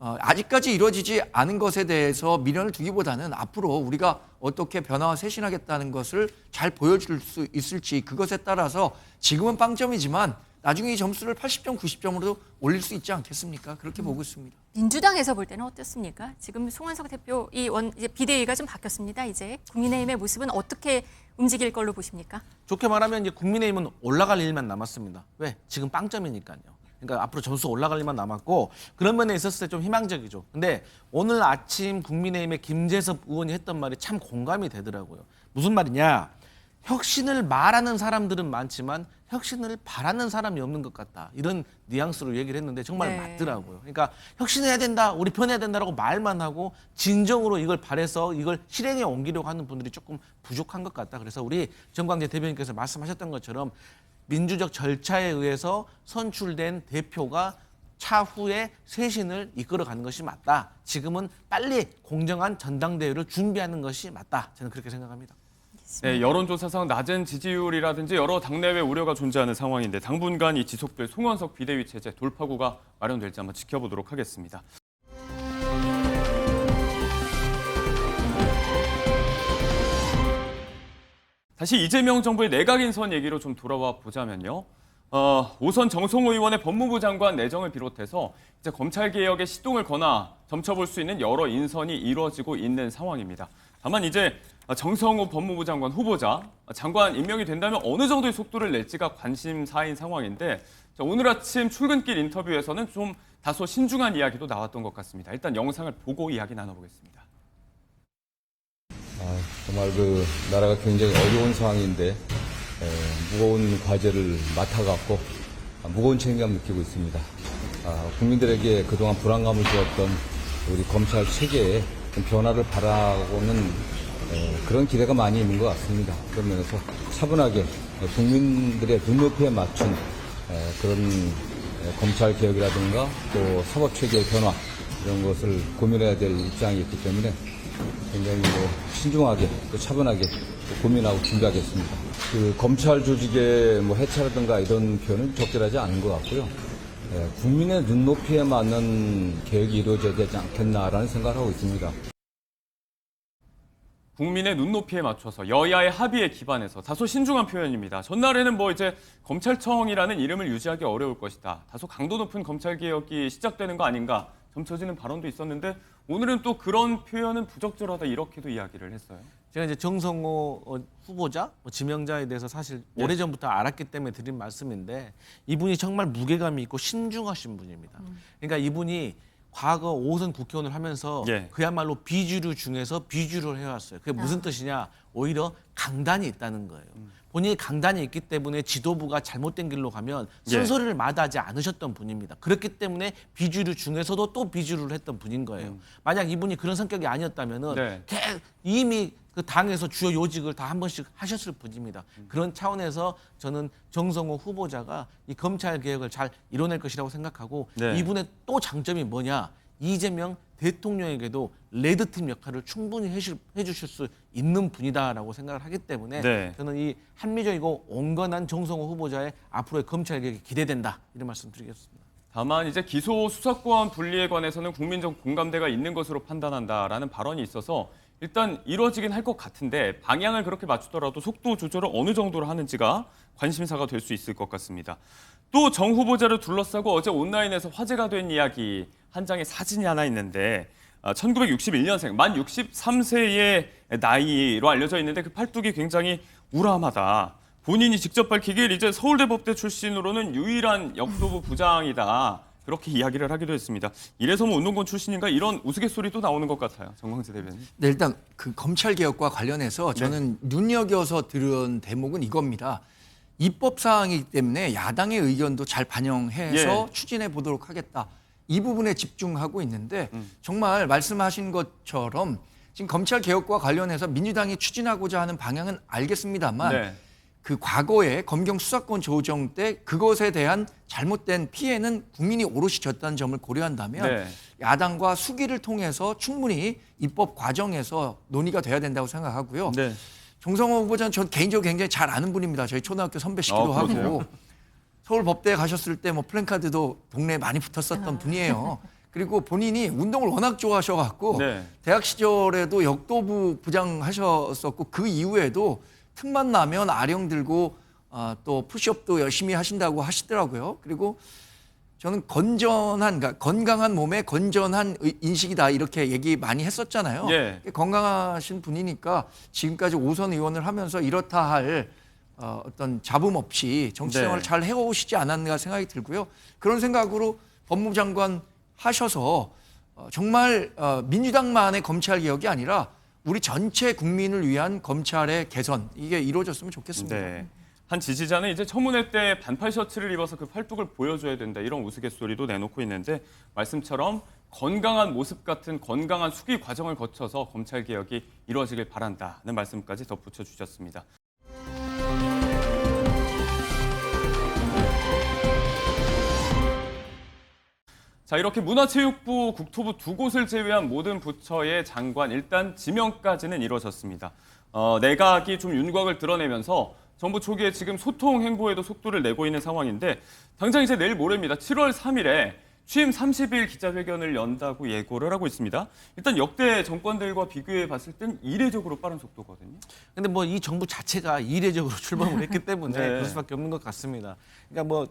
아직까지 이루어지지 않은 것에 대해서 미련을 두기보다는 앞으로 우리가 어떻게 변화와 쇄신하겠다는 것을 잘 보여줄 수 있을지 그것에 따라서 지금은 빵점이지만 나중에 이 점수를 80점, 90점으로 올릴 수 있지 않겠습니까? 그렇게 보고 있습니다. 민주당에서 볼 때는 어떻습니까? 지금 송원석 대표 이제 비대위가 좀 바뀌었습니다. 이제 국민의힘의 모습은 어떻게 움직일 걸로 보십니까? 좋게 말하면 이제 국민의힘은 올라갈 일만 남았습니다. 왜? 지금 빵점이니까요. 그러니까 앞으로 점수 올라갈 일만 남았고 그런 면에 있었을 때 좀 희망적이죠. 근데 오늘 아침 국민의힘의 김재섭 의원이 했던 말이 참 공감이 되더라고요. 무슨 말이냐? 혁신을 말하는 사람들은 많지만 혁신을 바라는 사람이 없는 것 같다. 이런 뉘앙스로 얘기를 했는데 정말 맞더라고요. 그러니까 혁신해야 된다, 우리 편해야 된다라고 말만 하고 진정으로 이걸 바래서 이걸 실행에 옮기려고 하는 분들이 조금 부족한 것 같다. 그래서 우리 정광재 대변인께서 말씀하셨던 것처럼 민주적 절차에 의해서 선출된 대표가 차후에 쇄신을 이끌어가는 것이 맞다. 지금은 빨리 공정한 전당대회를 준비하는 것이 맞다. 저는 그렇게 생각합니다. 네, 여론조사상 낮은 지지율이라든지 여러 당내외 우려가 존재하는 상황인데 당분간 이 지속될 송원석 비대위 체제 돌파구가 마련될지 한번 지켜보도록 하겠습니다. 다시 이재명 정부의 내각 인선 얘기로 좀 돌아와 보자면요. 오선 정성호 의원의 법무부 장관 내정을 비롯해서 이제 검찰 개혁에 시동을 거나 점쳐볼 수 있는 여러 인선이 이루어지고 있는 상황입니다. 다만 이제 정성호 법무부 장관 후보자, 장관 임명이 된다면 어느 정도의 속도를 낼지가 관심사인 상황인데 오늘 아침 출근길 인터뷰에서는 좀 다소 신중한 이야기도 나왔던 것 같습니다. 일단 영상을 보고 이야기 나눠보겠습니다. 정말 나라가 굉장히 어려운 상황인데 무거운 과제를 맡아갖고 무거운 책임감 느끼고 있습니다. 국민들에게 그동안 불안감을 주었던 우리 검찰 체계에 변화를 바라고는 그런 기대가 많이 있는 것 같습니다. 그런 면에서 차분하게 국민들의 눈높이에 맞춘 그런 검찰 개혁이라든가 또 사법 체계의 변화 이런 것을 고민해야 될 입장이 있기 때문에 굉장히 신중하게 또 차분하게 고민하고 준비하겠습니다. 검찰 조직의 해체라든가 이런 표현은 적절하지 않은 것 같고요. 국민의 눈높이에 맞는 개혁이 이루어져야 되지 않겠나라는 생각을 하고 있습니다. 국민의 눈높이에 맞춰서 여야의 합의에 기반해서 다소 신중한 표현입니다. 전날에는 이제 검찰청이라는 이름을 유지하기 어려울 것이다. 다소 강도 높은 검찰개혁이 시작되는 거 아닌가 점쳐지는 발언도 있었는데 오늘은 또 그런 표현은 부적절하다 이렇게도 이야기를 했어요. 제가 이제 정성호 후보자, 지명자에 대해서 사실 오래전부터 알았기 때문에 드린 말씀인데 이분이 정말 무게감이 있고 신중하신 분입니다. 그러니까 이분이 과거 5선 국회의원을 하면서 그야말로 비주류 중에서 비주류를 해왔어요. 그게 무슨 뜻이냐? 오히려 강단이 있다는 거예요. 본인이 강단이 있기 때문에 지도부가 잘못된 길로 가면 쓴소리를 마다하지 않으셨던 분입니다. 그렇기 때문에 비주류 중에서도 또 비주류를 했던 분인 거예요. 만약 이분이 그런 성격이 아니었다면은 이미 그 당에서 주요 요직을 다 한 번씩 하셨을 분입니다. 그런 차원에서 저는 정성호 후보자가 이 검찰 개혁을 잘 이뤄낼 것이라고 생각하고 이분의 또 장점이 뭐냐? 이재명 대통령에게도 레드팀 역할을 충분히 해주실 수 있는 분이다라고 생각을 하기 때문에 저는 이 합리적이고 온건한 정성호 후보자의 앞으로의 검찰 개혁이 기대된다 이런 말씀 드리겠습니다. 다만 이제 기소 수사권 분리에 관해서는 국민적 공감대가 있는 것으로 판단한다라는 발언이 있어서 일단 이루어지긴 할 것 같은데 방향을 그렇게 맞추더라도 속도 조절을 어느 정도로 하는지가 관심사가 될 수 있을 것 같습니다. 또 정 후보자를 둘러싸고 어제 온라인에서 화제가 된 이야기 한 장의 사진이 하나 있는데 1961년생 만 63세의 나이로 알려져 있는데 그 팔뚝이 굉장히 우람하다. 본인이 직접 밝히길 이제 서울대법대 출신으로는 유일한 역도부 부장이다. 그렇게 이야기를 하기도 했습니다. 이래서 운동권 출신인가 이런 우스갯소리도 나오는 것 같아요. 정광재 대변인. 네, 일단 그 검찰 개혁과 관련해서 저는 눈여겨서 들은 대목은 이겁니다. 입법 사항이기 때문에 야당의 의견도 잘 반영해서 추진해 보도록 하겠다. 이 부분에 집중하고 있는데 정말 말씀하신 것처럼 지금 검찰 개혁과 관련해서 민주당이 추진하고자 하는 방향은 알겠습니다만 그 과거에 검경 수사권 조정 때 그것에 대한 잘못된 피해는 국민이 오롯이 졌다는 점을 고려한다면 네. 야당과 수기를 통해서 충분히 입법 과정에서 논의가 돼야 된다고 생각하고요. 네. 정성호 후보자는 전 개인적으로 굉장히 잘 아는 분입니다. 저희 초등학교 선배시기도 하고 서울법대에 가셨을 때 뭐 플랜카드도 동네에 많이 붙었었던 분이에요. 그리고 본인이 운동을 워낙 좋아하셔갖고 네. 대학 시절에도 역도부 부장하셨었고 그 이후에도 틈만 나면 아령 들고 또 푸시업도 열심히 하신다고 하시더라고요. 그리고 저는 그러니까 건강한 몸에 건전한 인식이다 이렇게 얘기 많이 했었잖아요. 예. 건강하신 분이니까 지금까지 5선 의원을 하면서 이렇다 할 어떤 잡음 없이 정치생활을 네. 잘 해오시지 않았나 생각이 들고요. 그런 생각으로 법무부 장관 하셔서 정말 민주당만의 검찰 개혁이 아니라 우리 전체 국민을 위한 검찰의 개선 이게 이루어졌으면 좋겠습니다. 네. 한 지지자는 이제 청문회 때 반팔 셔츠를 입어서 그 팔뚝을 보여줘야 된다 이런 우스갯소리도 내놓고 있는데 말씀처럼 건강한 모습 같은 건강한 수기 과정을 거쳐서 검찰 개혁이 이루어지길 바란다는 말씀까지 덧붙여 주셨습니다. 자, 이렇게 문화체육부, 국토부 두 곳을 제외한 모든 부처의 장관 일단 지명까지는 이루어졌습니다. 내각이 좀 윤곽을 드러내면서 정부 초기에 지금 소통 행보에도 속도를 내고 있는 상황인데 당장 이제 내일 모레입니다. 7월 3일에 취임 30일 기자회견을 연다고 예고를 하고 있습니다. 일단 역대 정권들과 비교해 봤을 땐 이례적으로 빠른 속도거든요. 근데 뭐 이 정부 자체가 이례적으로 출범을 했기 때문에 네. 그럴 수밖에 없는 것 같습니다. 그러니까 뭐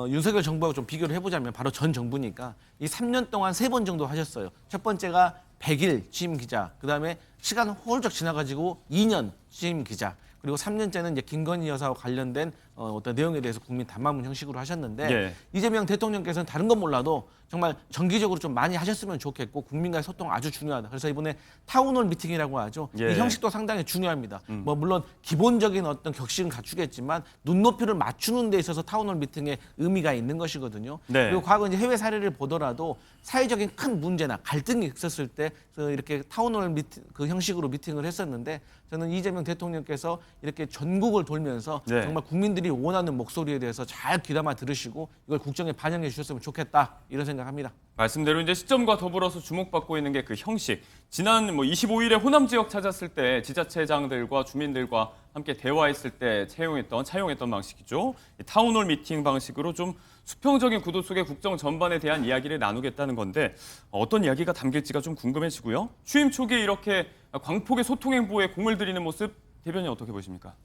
윤석열 정부하고 좀 비교를 해보자면 바로 전 정부니까 이 3년 동안 3번 정도 하셨어요. 첫 번째가 100일 취임 기자, 그다음에 시간 홀쩍 지나가지고 2년 취임 기자, 그리고 3년째는 이제 김건희 여사와 관련된 어떤 내용에 대해서 국민 담화문 형식으로 하셨는데 예. 이재명 대통령께서는 다른 건 몰라도 정말 정기적으로 좀 많이 하셨으면 좋겠고 국민과의 소통 아주 중요하다. 그래서 이번에 타운홀 미팅이라고 하죠. 예. 이 형식도 상당히 중요합니다. 뭐 물론 기본적인 어떤 격식은 갖추겠지만 눈높이를 맞추는 데 있어서 타운홀 미팅에 의미가 있는 것이거든요. 네. 그리고 과거 이제 해외 사례를 보더라도 사회적인 큰 문제나 갈등이 있었을 때 이렇게 타운홀 미팅 그 형식으로 미팅을 했었는데 저는 이재명 대통령께서 이렇게 전국을 돌면서 네. 정말 국민들이 원하는 목소리에 대해서 잘 귀담아 들으시고 이걸 국정에 반영해 주셨으면 좋겠다 이런 생각합니다. 말씀대로 이제 시점과 더불어서 주목받고 있는 게 그 형식. 지난 25일에 호남 지역 찾았을 때 지자체장들과 주민들과 함께 대화했을 때 차용했던 방식이죠. 이 타운홀 미팅 방식으로 좀 수평적인 구도 속의 국정 전반에 대한 이야기를 나누겠다는 건데 어떤 이야기가 담길지가 좀 궁금해지고요. 취임 초기에 이렇게 광폭의 소통 행보에 공을 들이는 모습 대변인 어떻게 보십니까?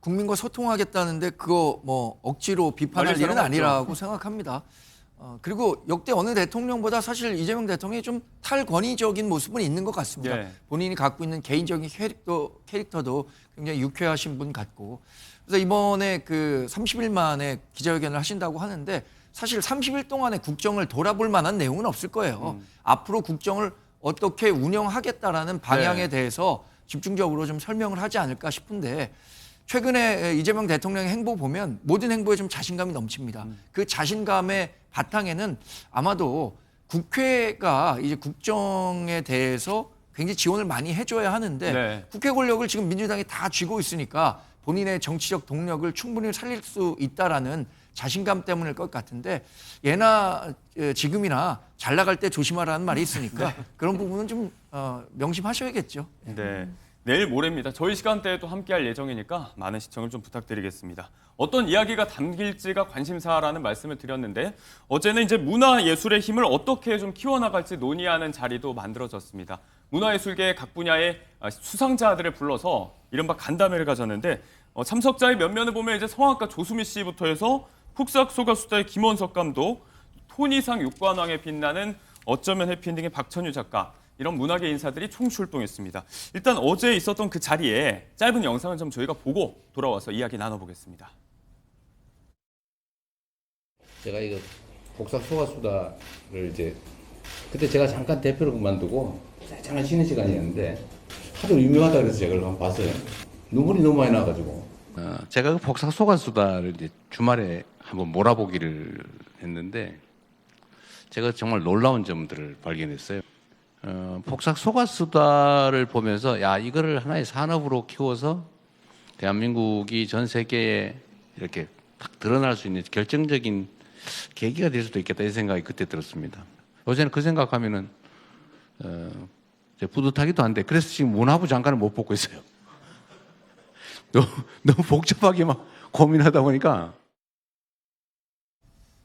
국민과 소통하겠다는데 그거 뭐 억지로 비판할 말릴 일은 사람 아니라고 생각합니다. 그리고 역대 어느 대통령보다 사실 이재명 대통령이 좀 탈권위적인 모습은 있는 것 같습니다. 예. 본인이 갖고 있는 개인적인 캐릭터도 굉장히 유쾌하신 분 같고. 그래서 이번에 그 30일 만에 기자회견을 하신다고 하는데 사실 30일 동안에 국정을 돌아볼 만한 내용은 없을 거예요. 앞으로 국정을 어떻게 운영하겠다라는 방향에 네. 대해서 집중적으로 좀 설명을 하지 않을까 싶은데 최근에 이재명 대통령의 행보 보면 모든 행보에 좀 자신감이 넘칩니다. 그 자신감의 바탕에는 아마도 국회가 이제 국정에 대해서 굉장히 지원을 많이 해줘야 하는데 네. 국회 권력을 지금 민주당이 다 쥐고 있으니까 본인의 정치적 동력을 충분히 살릴 수 있다라는 자신감 때문일 것 같은데 예나 지금이나 잘 나갈 때 조심하라는 말이 있으니까 그런 부분은 좀 명심하셔야겠죠. 네. 내일 모레입니다. 저희 시간대에도 함께할 예정이니까 많은 시청을 좀 부탁드리겠습니다. 어떤 이야기가 담길지가 관심사라는 말씀을 드렸는데 어제는 이제 문화예술의 힘을 어떻게 좀 키워나갈지 논의하는 자리도 만들어졌습니다. 문화예술계 각 분야의 수상자들을 불러서 이른바 간담회를 가졌는데 참석자의 면면을 보면 이제 성악가 조수미 씨부터 해서 흑삭소가수다의 김원석 감독, 토니상 육관왕에 빛나는 어쩌면 해피엔딩의 박천유 작가, 이런 문화계 인사들이 총출동했습니다. 일단 어제 있었던 그 자리에 짧은 영상을 좀 저희가 보고 돌아와서 이야기 나눠보겠습니다. 제가 이거 복사 소가수다를 이제 그때 제가 잠깐 대표로 그만두고 잠깐 쉬는 시간이었는데 하도 유명하다 그래서 제가 한번 봤어요. 눈물이 너무 많이 나가지고. 제가 그 복사 소가수다를 이제 주말에 한번 몰아보기를 했는데 제가 정말 놀라운 점들을 발견했어요. 복사 소가수다를 보면서 야 이거를 하나의 산업으로 키워서 대한민국이 전 세계에 이렇게 딱 드러날 수 있는 결정적인 계기가 될 수도 있겠다 이 생각이 그때 들었습니다. 요새는 그 생각하면은 뿌듯하기도 한데 그래서 지금 문화부 장관을 못 뽑고 있어요. 너무 복잡하게 막 고민하다 보니까.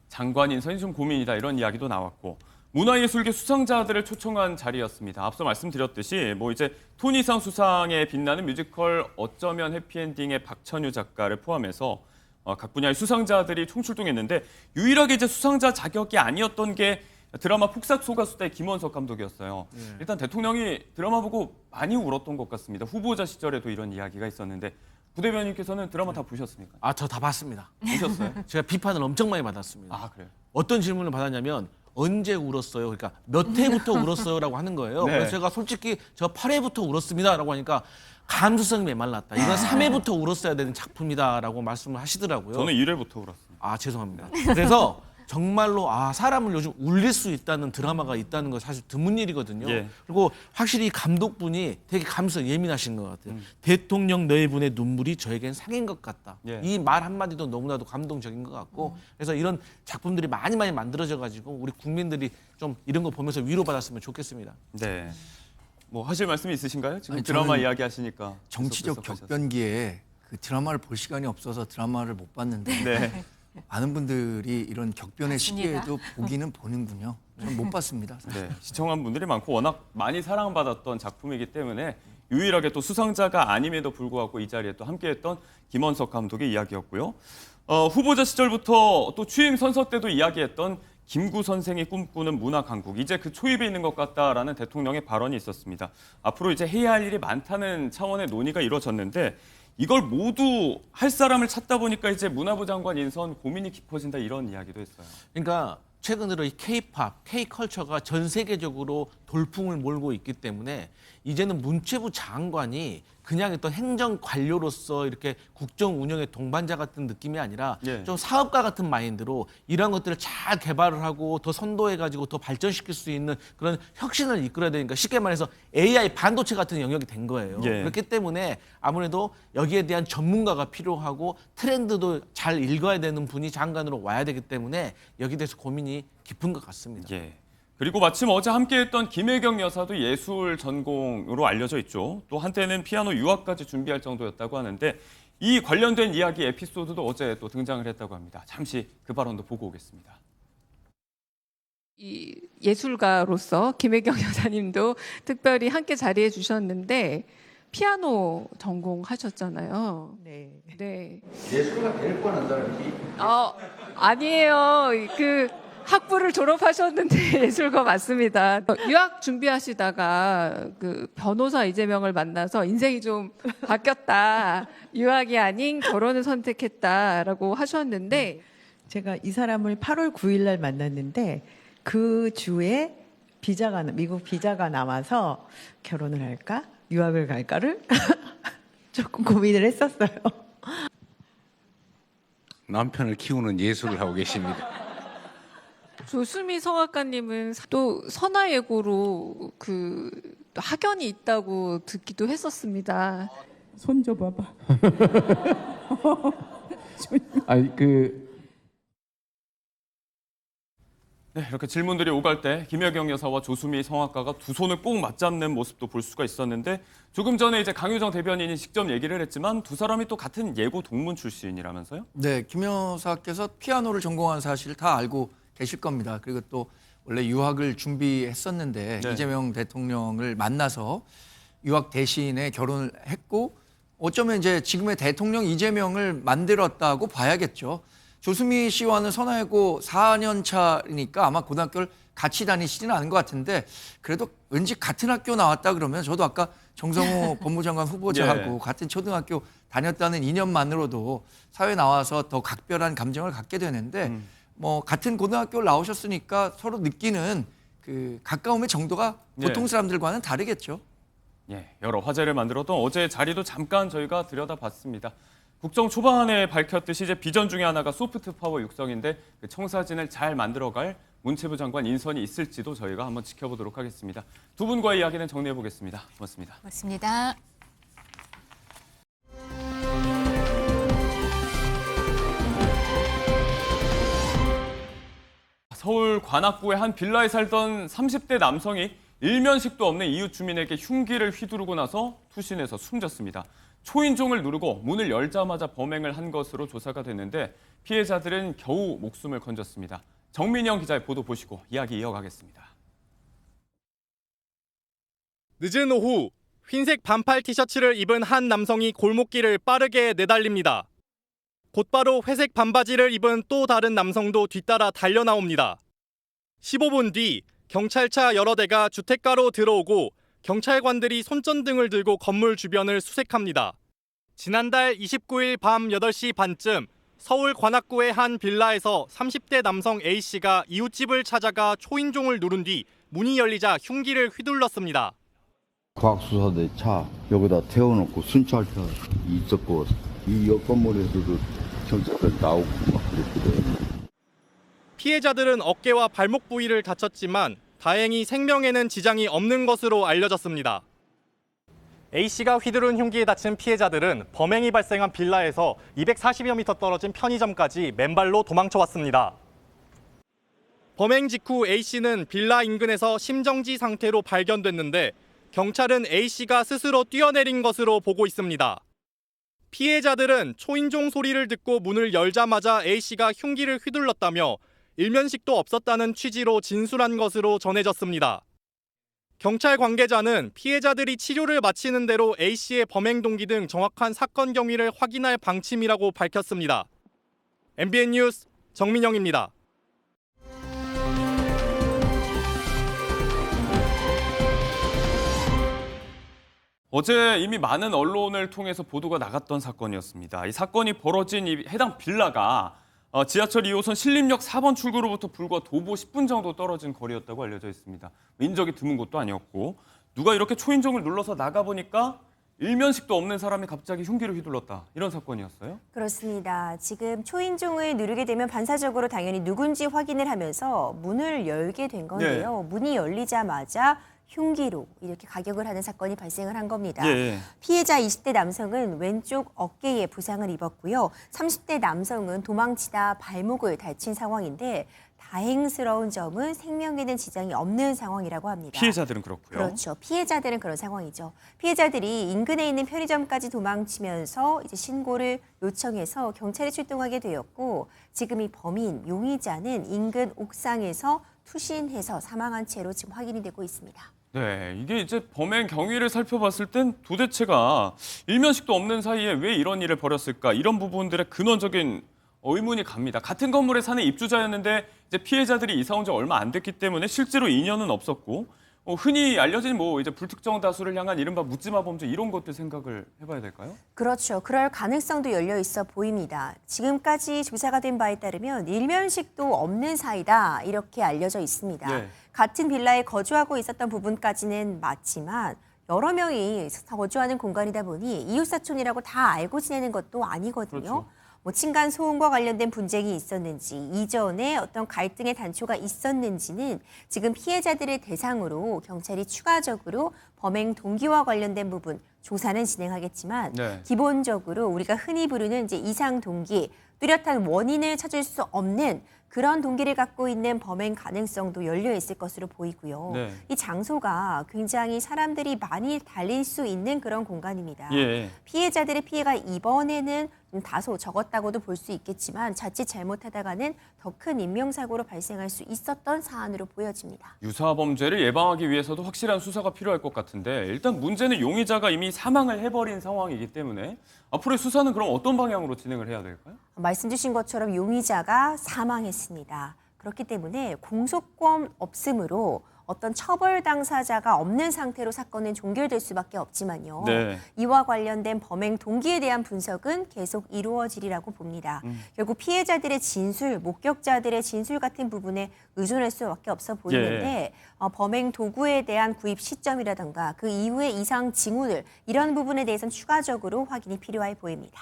장관 인선이 좀 고민이다 이런 이야기도 나왔고 문화예술계 수상자들을 초청한 자리였습니다. 앞서 말씀드렸듯이 뭐 이제 토니상 수상에 빛나는 뮤지컬 어쩌면 해피엔딩의 박천유 작가를 포함해서 각 분야의 수상자들이 총출동했는데 유일하게 이제 수상자 자격이 아니었던 게 드라마 폭삭 소가수다의 김원석 감독이었어요. 일단 대통령이 드라마 보고 많이 울었던 것 같습니다. 후보자 시절에도 이런 이야기가 있었는데 부대변인께서는 드라마 다 보셨습니까? 아, 저 다 봤습니다. 보셨어요? 제가 비판을 엄청 많이 받았습니다. 아, 그래요? 어떤 질문을 받았냐면 언제 울었어요? 그러니까 몇 회부터 울었어요라고 하는 거예요. 네. 그래서 제가 솔직히 저 8회부터 울었습니다라고 하니까 감수성이 메말랐다. 이건 3회부터 울었어야 되는 작품이다라고 말씀을 하시더라고요. 저는 1회부터 울었습니다. 아, 죄송합니다. 그래서 정말로 사람을 요즘 울릴 수 있다는 드라마가 있다는 건 사실 드문 일이거든요. 예. 그리고 확실히 감독분이 되게 감수성 예민하신 것 같아요. 대통령 너의 분의 눈물이 저에겐 상인 것 같다. 예. 이 말 한마디도 너무나도 감동적인 것 같고 그래서 이런 작품들이 많이 만들어져 가지고 우리 국민들이 좀 이런 거 보면서 위로받았으면 좋겠습니다. 네. 뭐 하실 말씀이 있으신가요? 지금 아니, 드라마 저는 이야기 하시니까 정치적 격변기에 그 드라마를 볼 시간이 없어서 드라마를 못 봤는데 네. 많은 분들이 이런 격변의 맞습니다. 시기에도 보기는 보는군요. 저는 못 봤습니다. 네, 시청한 분들이 많고 워낙 많이 사랑받았던 작품이기 때문에 유일하게 또 수상자가 아님에도 불구하고 이 자리에 또 함께했던 김원석 감독의 이야기였고요. 후보자 시절부터 또 취임 선서 때도 이야기했던 김구 선생이 꿈꾸는 문화 강국, 이제 그 초입에 있는 것 같다라는 대통령의 발언이 있었습니다. 앞으로 이제 해야 할 일이 많다는 차원의 논의가 이루어졌는데 이걸 모두 할 사람을 찾다 보니까 이제 문화부 장관 인선 고민이 깊어진다 이런 이야기도 했어요. 그러니까 최근 들어 이 K-팝, K-컬처가 전 세계적으로 돌풍을 몰고 있기 때문에 이제는 문체부 장관이 그냥 어떤 행정 관료로서 이렇게 국정 운영의 동반자 같은 느낌이 아니라 좀 사업가 같은 마인드로 이런 것들을 잘 개발을 하고 더 선도해가지고 더 발전시킬 수 있는 그런 혁신을 이끌어야 되니까 쉽게 말해서 AI 반도체 같은 영역이 된 거예요. 그렇기 때문에 아무래도 여기에 대한 전문가가 필요하고 트렌드도 잘 읽어야 되는 분이 장관으로 와야 되기 때문에 여기에 대해서 고민이 깊은 것 같습니다. 그리고 마침 어제 함께했던 김혜경 여사도 예술 전공으로 알려져 있죠. 또 한때는 피아노 유학까지 준비할 정도였다고 하는데 이 관련된 이야기 에피소드도 어제 또 등장을 했다고 합니다. 잠시 그 발언도 보고 오겠습니다. 이 예술가로서 김혜경 여사님도 특별히 함께 자리해 주셨는데 피아노 전공하셨잖아요. 네. 예술가 될 뻔한 사람이 아니에요. 그 학부를 졸업하셨는데 예술가 맞습니다. 유학 준비하시다가 그 변호사 이재명을 만나서 인생이 좀 바뀌었다. 유학이 아닌 결혼을 선택했다라고 하셨는데 제가 이 사람을 8월 9일 날 만났는데 그 주에 미국 비자가 나와서 결혼을 할까? 유학을 갈까를 조금 고민을 했었어요. 남편을 키우는 예술을 하고 계십니다. 조수미 성악가님은 또 선화예고로 그 학연이 있다고 듣기도 했었습니다. 손 줘봐봐. 네, 이렇게 질문들이 오갈 때 김혜경 여사와 조수미 성악가가 두 손을 꼭 맞잡는 모습도 볼 수가 있었는데 조금 전에 이제 강유정 대변인이 직접 얘기를 했지만 두 사람이 또 같은 예고 동문 출신이라면서요? 네, 김 여사께서 피아노를 전공한 사실 다 알고 계실 겁니다. 그리고 또 원래 유학을 준비했었는데 이재명 대통령을 만나서 유학 대신에 결혼을 했고 어쩌면 이제 지금의 대통령 이재명을 만들었다고 봐야겠죠. 조수미 씨와는 선화예고 4년 차니까 아마 고등학교를 같이 다니시지는 않은 것 같은데 그래도 왠지 같은 학교 나왔다 그러면 저도 아까 정성호 법무장관 후보자하고 같은 초등학교 다녔다는 인연만으로도 사회 나와서 더 각별한 감정을 갖게 되는데 뭐 같은 고등학교를 나오셨으니까 서로 느끼는 그 가까움의 정도가 보통 사람들과는 다르겠죠. 여러 화제를 만들었던 어제의 자리도 잠깐 저희가 들여다봤습니다. 국정 초반에 밝혔듯이 이제 비전 중에 하나가 소프트 파워 육성인데 그 청사진을 잘 만들어갈 문체부 장관 인선이 있을지도 저희가 한번 지켜보도록 하겠습니다. 두 분과의 이야기는 정리해 보겠습니다. 고맙습니다. 고맙습니다. 서울 관악구의 한 빌라에 살던 30대 남성이 일면식도 없는 이웃 주민에게 흉기를 휘두르고 나서 투신해서 숨졌습니다. 초인종을 누르고 문을 열자마자 범행을 한 것으로 조사가 됐는데 피해자들은 겨우 목숨을 건졌습니다. 정민영 기자의 보도 보시고 이야기 이어가겠습니다. 늦은 오후 흰색 반팔 티셔츠를 입은 한 남성이 골목길을 빠르게 내달립니다. 곧바로 회색 반바지를 입은 또 다른 남성도 뒤따라 달려나옵니다. 15분 뒤 경찰차 여러 대가 주택가로 들어오고 경찰관들이 손전등을 들고 건물 주변을 수색합니다. 지난달 29일 밤 8시 반쯤 서울 관악구의 한 빌라에서 30대 남성 A씨가 이웃집을 찾아가 초인종을 누른 뒤 문이 열리자 흉기를 휘둘렀습니다. 과학수사대 차 여기다 태워놓고 순찰차 있었고 이 옆 건물에서도 경찰들 나오고 막 그랬거든. 피해자들은 어깨와 발목 부위를 다쳤지만 다행히 생명에는 지장이 없는 것으로 알려졌습니다. A씨가 휘두른 흉기에 다친 피해자들은 범행이 발생한 빌라에서 240여 미터 떨어진 편의점까지 맨발로 도망쳐왔습니다. 범행 직후 A씨는 빌라 인근에서 심정지 상태로 발견됐는데 경찰은 A씨가 스스로 뛰어내린 것으로 보고 있습니다. 피해자들은 초인종 소리를 듣고 문을 열자마자 A씨가 흉기를 휘둘렀다며 일면식도 없었다는 취지로 진술한 것으로 전해졌습니다. 경찰 관계자는 피해자들이 치료를 마치는 대로 A씨의 범행 동기 등 정확한 사건 경위를 확인할 방침이라고 밝혔습니다. MBN 뉴스 정민영입니다. 어제 이미 많은 언론을 통해서 보도가 나갔던 사건이었습니다. 이 사건이 벌어진 이 해당 빌라가 지하철 2호선 신림역 4번 출구로부터 불과 도보 10분 정도 떨어진 거리였다고 알려져 있습니다. 인적이 드문 곳도 아니었고 누가 이렇게 초인종을 눌러서 나가보니까 일면식도 없는 사람이 갑자기 흉기를 휘둘렀다. 이런 사건이었어요? 그렇습니다. 지금 초인종을 누르게 되면 반사적으로 당연히 누군지 확인을 하면서 문을 열게 된 건데요. 네. 문이 열리자마자 흉기로 이렇게 가격을 하는 사건이 발생을 한 겁니다. 예. 피해자 20대 남성은 왼쪽 어깨에 부상을 입었고요. 30대 남성은 도망치다 발목을 다친 상황인데 다행스러운 점은 생명에는 지장이 없는 상황이라고 합니다. 피해자들은 그렇고요. 그렇죠. 피해자들은 그런 상황이죠. 피해자들이 인근에 있는 편의점까지 도망치면서 이제 신고를 요청해서 경찰이 출동하게 되었고 지금 이 범인 용의자는 인근 옥상에서 투신해서 사망한 채로 지금 확인이 되고 있습니다. 네, 이게 이제 범행 경위를 살펴봤을 땐 도대체가 일면식도 없는 사이에 왜 이런 일을 벌였을까? 이런 부분들의 근원적인 의문이 갑니다. 같은 건물에 사는 입주자였는데 이제 피해자들이 이사 온 지 얼마 안 됐기 때문에 실제로 인연은 없었고 흔히 알려진 이제 불특정 다수를 향한 이른바 묻지마 범죄 이런 것들 생각을 해봐야 될까요? 그렇죠. 그럴 가능성도 열려 있어 보입니다. 지금까지 조사가 된 바에 따르면 일면식도 없는 사이다 이렇게 알려져 있습니다. 네. 같은 빌라에 거주하고 있었던 부분까지는 맞지만 여러 명이 거주하는 공간이다 보니 이웃사촌이라고 다 알고 지내는 것도 아니거든요. 그렇죠. 층간 소음과 관련된 분쟁이 있었는지 이전에 어떤 갈등의 단초가 있었는지는 지금 피해자들을 대상으로 경찰이 추가적으로 범행 동기와 관련된 부분 조사는 진행하겠지만 네. 기본적으로 우리가 흔히 부르는 이제 이상 동기, 뚜렷한 원인을 찾을 수 없는 그런 동기를 갖고 있는 범행 가능성도 열려 있을 것으로 보이고요. 네. 이 장소가 굉장히 사람들이 많이 달릴 수 있는 그런 공간입니다. 예. 피해자들의 피해가 이번에는 좀 다소 적었다고도 볼 수 있겠지만 자칫 잘못하다가는 더 큰 인명사고로 발생할 수 있었던 사안으로 보여집니다. 유사 범죄를 예방하기 위해서도 확실한 수사가 필요할 것 같은데 일단 문제는 용의자가 이미 사망을 해버린 상황이기 때문에 앞으로의 수사는 그럼 어떤 방향으로 진행을 해야 될까요? 말씀 주신 것처럼 용의자가 사망했습니다. 그렇기 때문에 공소권 없음으로 어떤 처벌 당사자가 없는 상태로 사건은 종결될 수밖에 없지만요. 네. 이와 관련된 범행 동기에 대한 분석은 계속 이루어지리라고 봅니다. 결국 피해자들의 진술, 목격자들의 진술 같은 부분에 의존할 수밖에 없어 보이는데 범행 도구에 대한 구입 시점이라든가 그 이후의 이상 징후들 이런 부분에 대해서는 추가적으로 확인이 필요해 보입니다.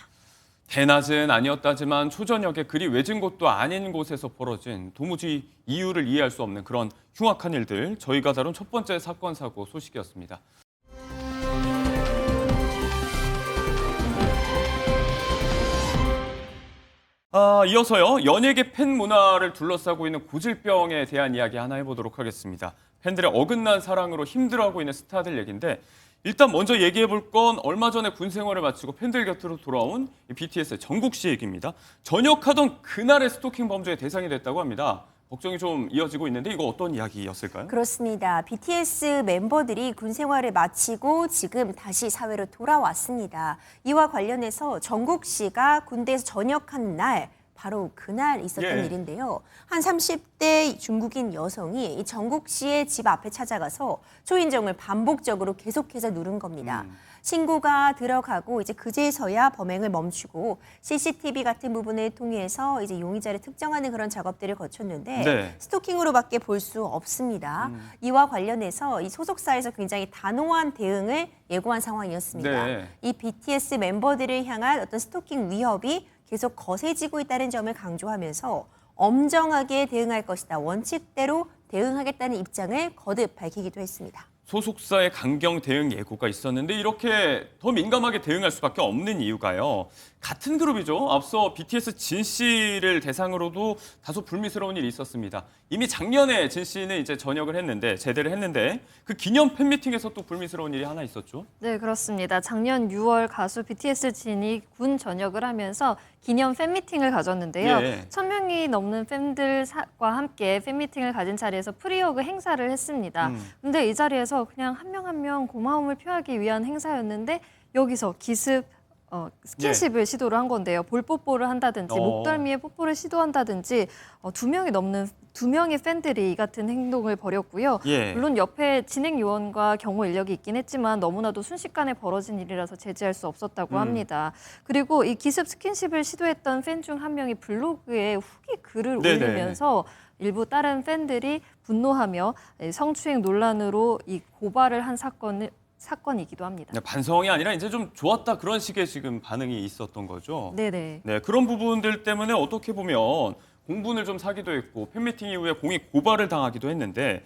대낮은 아니었다지만 초저녁에 그리 외진 곳도 아닌 곳에서 벌어진 도무지 이유를 이해할 수 없는 그런 흉악한 일들 저희가 다룬 첫 번째 사건 사고 소식이었습니다. 이어서요. 연예계 팬 문화를 둘러싸고 있는 고질병에 대한 이야기 하나 해보도록 하겠습니다. 팬들의 어긋난 사랑으로 힘들어하고 있는 스타들 얘기인데 일단 먼저 얘기해볼 건 얼마 전에 군 생활을 마치고 팬들 곁으로 돌아온 BTS의 정국 씨 얘기입니다. 전역하던 그날의 스토킹 범죄의 대상이 됐다고 합니다. 걱정이 좀 이어지고 있는데 이거 어떤 이야기였을까요? 그렇습니다. BTS 멤버들이 군 생활을 마치고 지금 다시 사회로 돌아왔습니다. 이와 관련해서 정국 씨가 군대에서 전역한 날 바로 그날 있었던 일인데요. 한 30대 중국인 여성이 이 정국 씨의 집 앞에 찾아가서 초인종을 반복적으로 계속해서 누른 겁니다. 신고가 들어가고 이제 그제서야 범행을 멈추고 CCTV 같은 부분을 통해서 이제 용의자를 특정하는 그런 작업들을 거쳤는데 스토킹으로밖에 볼 수 없습니다. 이와 관련해서 이 소속사에서 굉장히 단호한 대응을 예고한 상황이었습니다. 이 BTS 멤버들을 향한 어떤 스토킹 위협이 계속 거세지고 있다는 점을 강조하면서 엄정하게 대응할 것이다. 원칙대로 대응하겠다는 입장을 거듭 밝히기도 했습니다. 소속사의 강경 대응 예고가 있었는데 이렇게 더 민감하게 대응할 수밖에 없는 이유가요. 같은 그룹이죠. 앞서 BTS 진 씨를 대상으로도 다소 불미스러운 일이 있었습니다. 이미 작년에 진 씨는 이제 전역을 했는데 제대를 했는데 그 기념 팬미팅에서 또 불미스러운 일이 하나 있었죠. 네, 그렇습니다. 작년 6월 가수 BTS 진이 군 전역을 하면서 기념 팬미팅을 가졌는데요. 1,000명이 넘는 팬들과 함께 팬미팅을 가진 자리에서 프리허그 행사를 했습니다. 근데 이 자리에서 그냥 한 명 한 명 고마움을 표하기 위한 행사였는데 여기서 기습 스킨십을 시도를 한 건데요. 볼뽀뽀를 한다든지 목덜미에 뽀뽀를 시도한다든지 두 명의 팬들이 이 같은 행동을 벌였고요. 물론 옆에 진행 요원과 경호 인력이 있긴 했지만 너무나도 순식간에 벌어진 일이라서 제지할 수 없었다고 합니다. 그리고 이 기습 스킨십을 시도했던 팬 중 한 명이 블로그에 후기 글을 올리면서 일부 다른 팬들이 분노하며 성추행 논란으로 이 고발을 한 사건이기도 합니다. 반성이 아니라 이제 좀 좋았다 그런 식의 지금 반응이 있었던 거죠. 네네. 네, 그런 부분들 때문에 어떻게 보면 공분을 좀 사기도 했고 팬미팅 이후에 공익 고발을 당하기도 했는데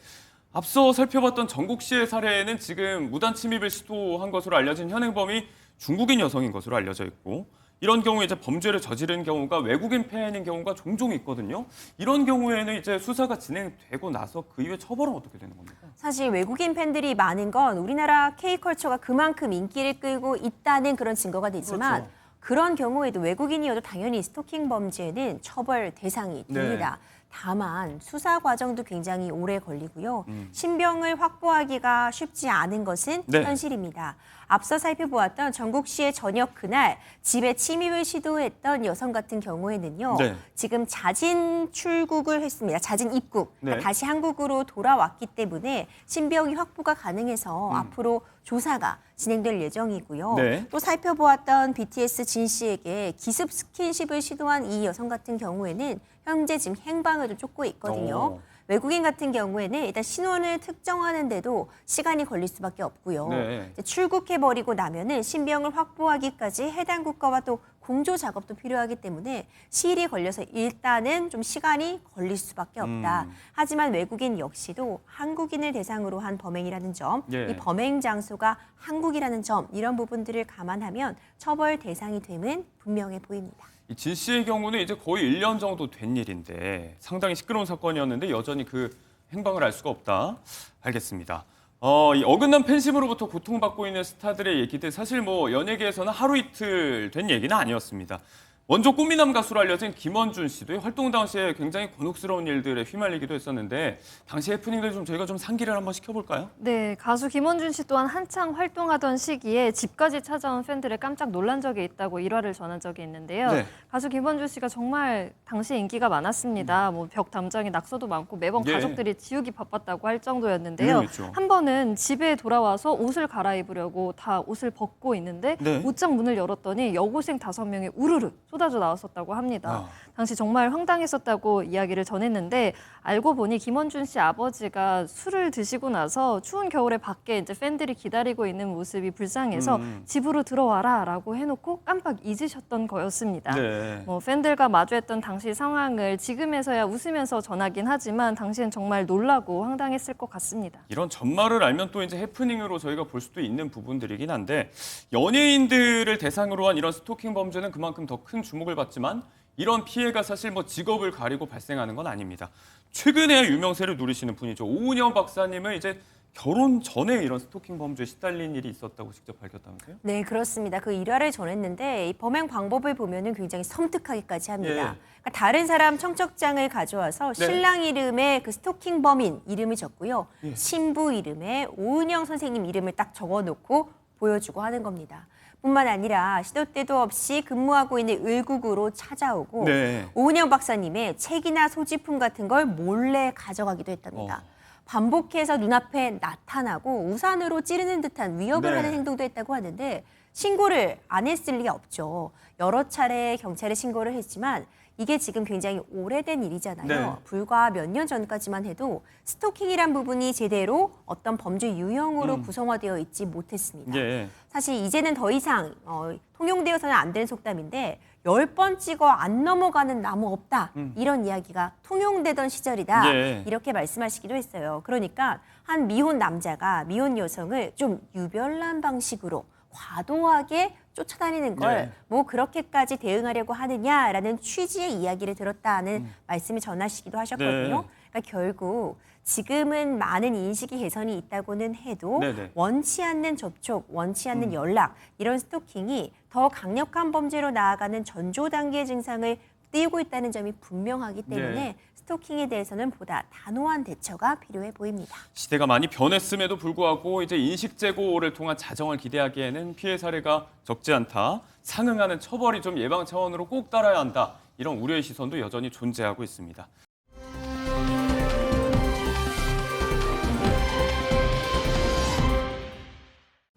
앞서 살펴봤던 정국 씨의 사례에는 지금 무단 침입을 시도한 것으로 알려진 현행범이 중국인 여성인 것으로 알려져 있고 이런 경우에 이제 범죄를 저지른 경우가 외국인 팬인 경우가 종종 있거든요. 이런 경우에는 이제 수사가 진행되고 나서 그 이후에 처벌은 어떻게 되는 겁니까? 사실 외국인 팬들이 많은 건 우리나라 K컬처가 그만큼 인기를 끌고 있다는 그런 증거가 되지만 그런 경우에도 외국인이어도 당연히 스토킹 범죄는 처벌 대상이 됩니다. 다만 수사 과정도 굉장히 오래 걸리고요. 신병을 확보하기가 쉽지 않은 것은 현실입니다. 앞서 살펴보았던 정국 씨의 전역 그날 집에 침입을 시도했던 여성 같은 경우에는요. 지금 자진 출국을 했습니다. 자진 입국. 그러니까 다시 한국으로 돌아왔기 때문에 신병이 확보가 가능해서 앞으로 조사가 진행될 예정이고요. 또 살펴보았던 BTS 진 씨에게 기습 스킨십을 시도한 이 여성 같은 경우에는 현재 지금 행방을 좀 쫓고 있거든요. 외국인 같은 경우에는 일단 신원을 특정하는데도 시간이 걸릴 수밖에 없고요. 출국해버리고 나면은 신병을 확보하기까지 해당 국가와 또 공조 작업도 필요하기 때문에 시일이 걸려서 일단은 좀 시간이 걸릴 수밖에 없다. 하지만 외국인 역시도 한국인을 대상으로 한 범행이라는 점, 이 범행 장소가 한국이라는 점 이런 부분들을 감안하면 처벌 대상이 됨은 분명해 보입니다. 이 진 씨의 경우는 이제 거의 1년 정도 된 일인데 상당히 시끄러운 사건이었는데 여전히 그 행방을 알 수가 없다. 알겠습니다. 이 어긋난 팬심으로부터 고통받고 있는 스타들의 얘기들 사실 뭐 연예계에서는 하루 이틀 된 얘기는 아니었습니다. 먼저 꽃미남 가수로 알려진 김원준 씨도 활동 당시에 굉장히 곤혹스러운 일들에 휘말리기도 했었는데 당시 해프닝들 좀 저희가 좀 상기를 한번 시켜볼까요? 네, 가수 김원준 씨 또한 한창 활동하던 시기에 집까지 찾아온 팬들을 깜짝 놀란 적이 있다고 일화를 전한 적이 있는데요. 가수 김원준 씨가 정말 당시 인기가 많았습니다. 뭐 벽 담장에 낙서도 많고 매번 가족들이 지우기 바빴다고 할 정도였는데요. 한 번은 집에 돌아와서 옷을 갈아입으려고 다 옷을 벗고 있는데 옷장 문을 열었더니 여고생 5명이 우르르 쏟아져 나왔었다고 합니다. 당시 정말 황당했었다고 이야기를 전했는데 알고 보니 김원준 씨 아버지가 술을 드시고 나서 추운 겨울에 밖에 이제 팬들이 기다리고 있는 모습이 불쌍해서 집으로 들어와라라고 해놓고 깜빡 잊으셨던 거였습니다. 뭐 팬들과 마주했던 당시 상황을 지금에서야 웃으면서 전하긴 하지만 당시엔 정말 놀라고 황당했을 것 같습니다. 이런 전말을 알면 또 이제 해프닝으로 저희가 볼 수도 있는 부분들이긴 한데 연예인들을 대상으로 한 이런 스토킹 범죄는 그만큼 더 큰 주목을 받지만 이런 피해가 사실 뭐 직업을 가리고 발생하는 건 아닙니다. 최근에 유명세를 누리시는 분이죠. 오은영 박사님은 이제 결혼 전에 이런 스토킹 범죄에 시달린 일이 있었다고 직접 밝혔다면서요? 네, 그렇습니다. 그 일화를 전했는데 이 범행 방법을 보면은 굉장히 섬뜩하기까지 합니다. 예. 그러니까 다른 사람 청첩장을 가져와서 네. 신랑 이름에 그 스토킹 범인 이름을 적고요. 예. 신부 이름에 오은영 선생님 이름을 딱 적어놓고 보여주고 하는 겁니다. 뿐만 아니라 시도 때도 없이 근무하고 있는 을국으로 찾아오고 네. 오은영 박사님의 책이나 소지품 같은 걸 몰래 가져가기도 했답니다. 반복해서 눈앞에 나타나고 우산으로 찌르는 듯한 위협을 네. 하는 행동도 했다고 하는데 신고를 안 했을 리가 없죠. 여러 차례 경찰에 신고를 했지만 이게 지금 굉장히 오래된 일이잖아요. 네. 불과 몇 년 전까지만 해도 스토킹이란 부분이 제대로 어떤 범죄 유형으로 구성화되어 있지 못했습니다. 예. 사실 이제는 더 이상 통용되어서는 안 되는 속담인데 10번 찍어 안 넘어가는 나무 없다. 이런 이야기가 통용되던 시절이다. 예. 이렇게 말씀하시기도 했어요. 그러니까 한 미혼 남자가 미혼 여성을 좀 유별난 방식으로 과도하게 쫓아다니는 걸 뭐 그렇게까지 대응하려고 하느냐라는 취지의 이야기를 들었다는 말씀을 전하시기도 하셨거든요. 그러니까 결국 지금은 많은 인식이 개선이 있다고는 해도 네네. 원치 않는 접촉, 원치 않는 연락 이런 스토킹이 더 강력한 범죄로 나아가는 전조 단계 증상을 띄우고 있다는 점이 분명하기 때문에 네. 스토킹에 대해서는 보다 단호한 대처가 필요해 보입니다. 시대가 많이 변했음에도 불구하고 이제 인식 제고를 통한 자정을 기대하기에는 피해 사례가 적지 않다. 상응하는 처벌이 좀 예방 차원으로 꼭 따라야 한다. 이런 우려의 시선도 여전히 존재하고 있습니다.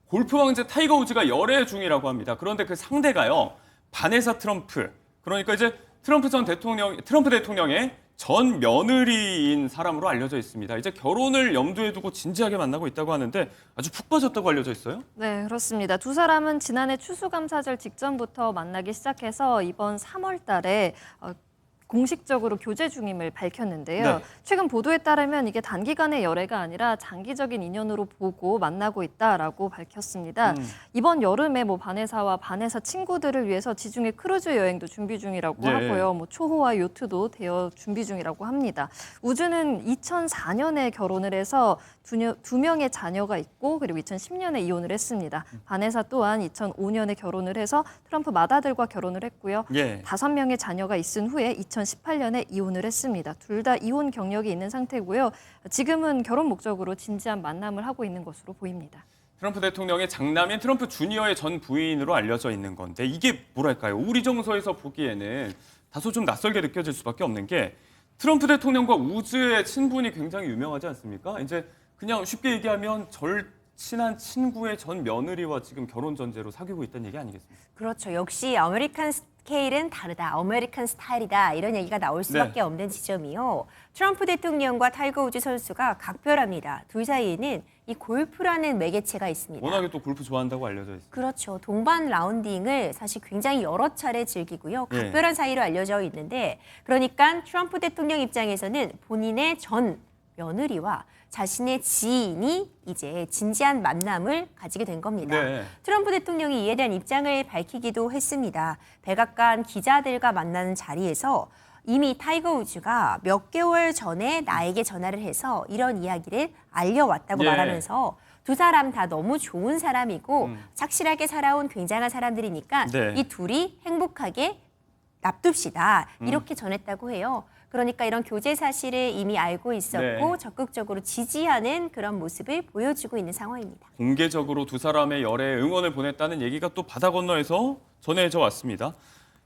골프 왕제 타이거 우즈가 열애 중이라고 합니다. 그런데 그 상대가요. 바네사 트럼프. 그러니까 이제 트럼프 대통령의 전 며느리인 사람으로 알려져 있습니다. 이제 결혼을 염두에 두고 진지하게 만나고 있다고 하는데 아주 푹 빠졌다고 알려져 있어요? 네, 그렇습니다. 두 사람은 지난해 추수감사절 직전부터 만나기 시작해서 이번 3월 달에 공식적으로 교제 중임을 밝혔는데요. 네. 최근 보도에 따르면 이게 단기간의 열애가 아니라 장기적인 인연으로 보고 만나고 있다라고 밝혔습니다. 이번 여름에 뭐 바네사와 바네사 친구들을 위해서 지중해 크루즈 여행도 준비 중이라고 하고요. 뭐 초호화 요트도 대여 준비 중이라고 합니다. 우즈는 2004년에 결혼을 해서 두 명의 자녀가 있고 그리고 2010년에 이혼을 했습니다. 바네사 또한 2005년에 결혼을 해서 트럼프 맏아들과 결혼을 했고요. 5명의 자녀가 있은 후에 2018년에 이혼을 했습니다. 둘 다 이혼 경력이 있는 상태고요. 지금은 결혼 목적으로 진지한 만남을 하고 있는 것으로 보입니다. 트럼프 대통령의 장남인 트럼프 주니어의 전 부인으로 알려져 있는 건데 이게 뭐랄까요? 우리 정서에서 보기에는 다소 좀 낯설게 느껴질 수밖에 없는 게 트럼프 대통령과 우즈의 친분이 굉장히 유명하지 않습니까? 이제 그냥 쉽게 얘기하면 절친한 친구의 전 며느리와 지금 결혼 전제로 사귀고 있다는 얘기 아니겠습니까? 그렇죠. 역시 아메리칸 스케일은 다르다. 아메리칸 스타일이다. 이런 얘기가 나올 수밖에 없는 지점이요. 트럼프 대통령과 타이거 우즈 선수가 각별합니다. 둘 사이에는 이 골프라는 매개체가 있습니다. 워낙에 또 골프 좋아한다고 알려져 있습니다. 그렇죠. 동반 라운딩을 사실 굉장히 여러 차례 즐기고요. 각별한 사이로 알려져 있는데 그러니까 트럼프 대통령 입장에서는 본인의 전 며느리와 자신의 지인이 이제 진지한 만남을 가지게 된 겁니다. 트럼프 대통령이 이에 대한 입장을 밝히기도 했습니다. 백악관 기자들과 만나는 자리에서 이미 타이거 우즈가 몇 개월 전에 나에게 전화를 해서 이런 이야기를 알려왔다고 말하면서 두 사람 다 너무 좋은 사람이고 착실하게 살아온 굉장한 사람들이니까 이 둘이 행복하게 납둡시다. 이렇게 전했다고 해요. 그러니까 이런 교제 사실을 이미 알고 있었고 적극적으로 지지하는 그런 모습을 보여주고 있는 상황입니다. 공개적으로 두 사람의 열애에 응원을 보냈다는 얘기가 또 바다 건너에서 전해져 왔습니다.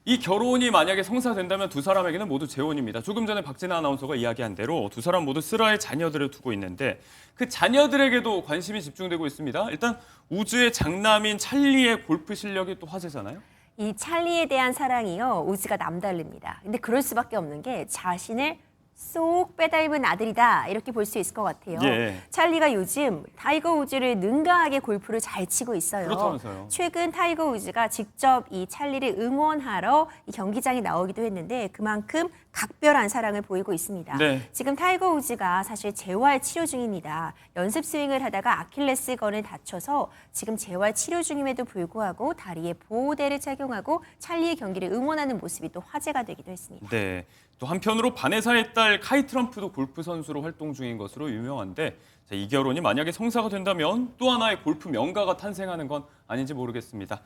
이 결혼이 만약에 성사된다면 두 사람에게는 모두 재혼입니다. 조금 전에 박진아 아나운서가 이야기한 대로 두 사람 모두 슬하의 자녀들을 두고 있는데 그 자녀들에게도 관심이 집중되고 있습니다. 일단 우즈의 장남인 찰리의 골프 실력이 또 화제잖아요. 이 찰리에 대한 사랑이요. 우즈가 남다릅니다. 근데 그럴 수밖에 없는 게 자신을 쏙 빼닮은 아들이다 이렇게 볼 수 있을 것 같아요. 예. 찰리가 요즘 타이거 우즈를 능가하게 골프를 잘 치고 있어요. 그렇다면서요. 최근 타이거 우즈가 직접 이 찰리를 응원하러 이 경기장에 나오기도 했는데 그만큼 각별한 사랑을 보이고 있습니다. 네. 지금 타이거 우즈가 사실 재활 치료 중입니다. 연습 스윙을 하다가 아킬레스건을 다쳐서 지금 재활 치료 중임에도 불구하고 다리에 보호대를 착용하고 찰리의 경기를 응원하는 모습이 또 화제가 되기도 했습니다. 네. 또 한편으로 바네사의 딸 카이 트럼프도 골프 선수로 활동 중인 것으로 유명한데 자, 이 결혼이 만약에 성사가 된다면 또 하나의 골프 명가가 탄생하는 건 아닌지 모르겠습니다.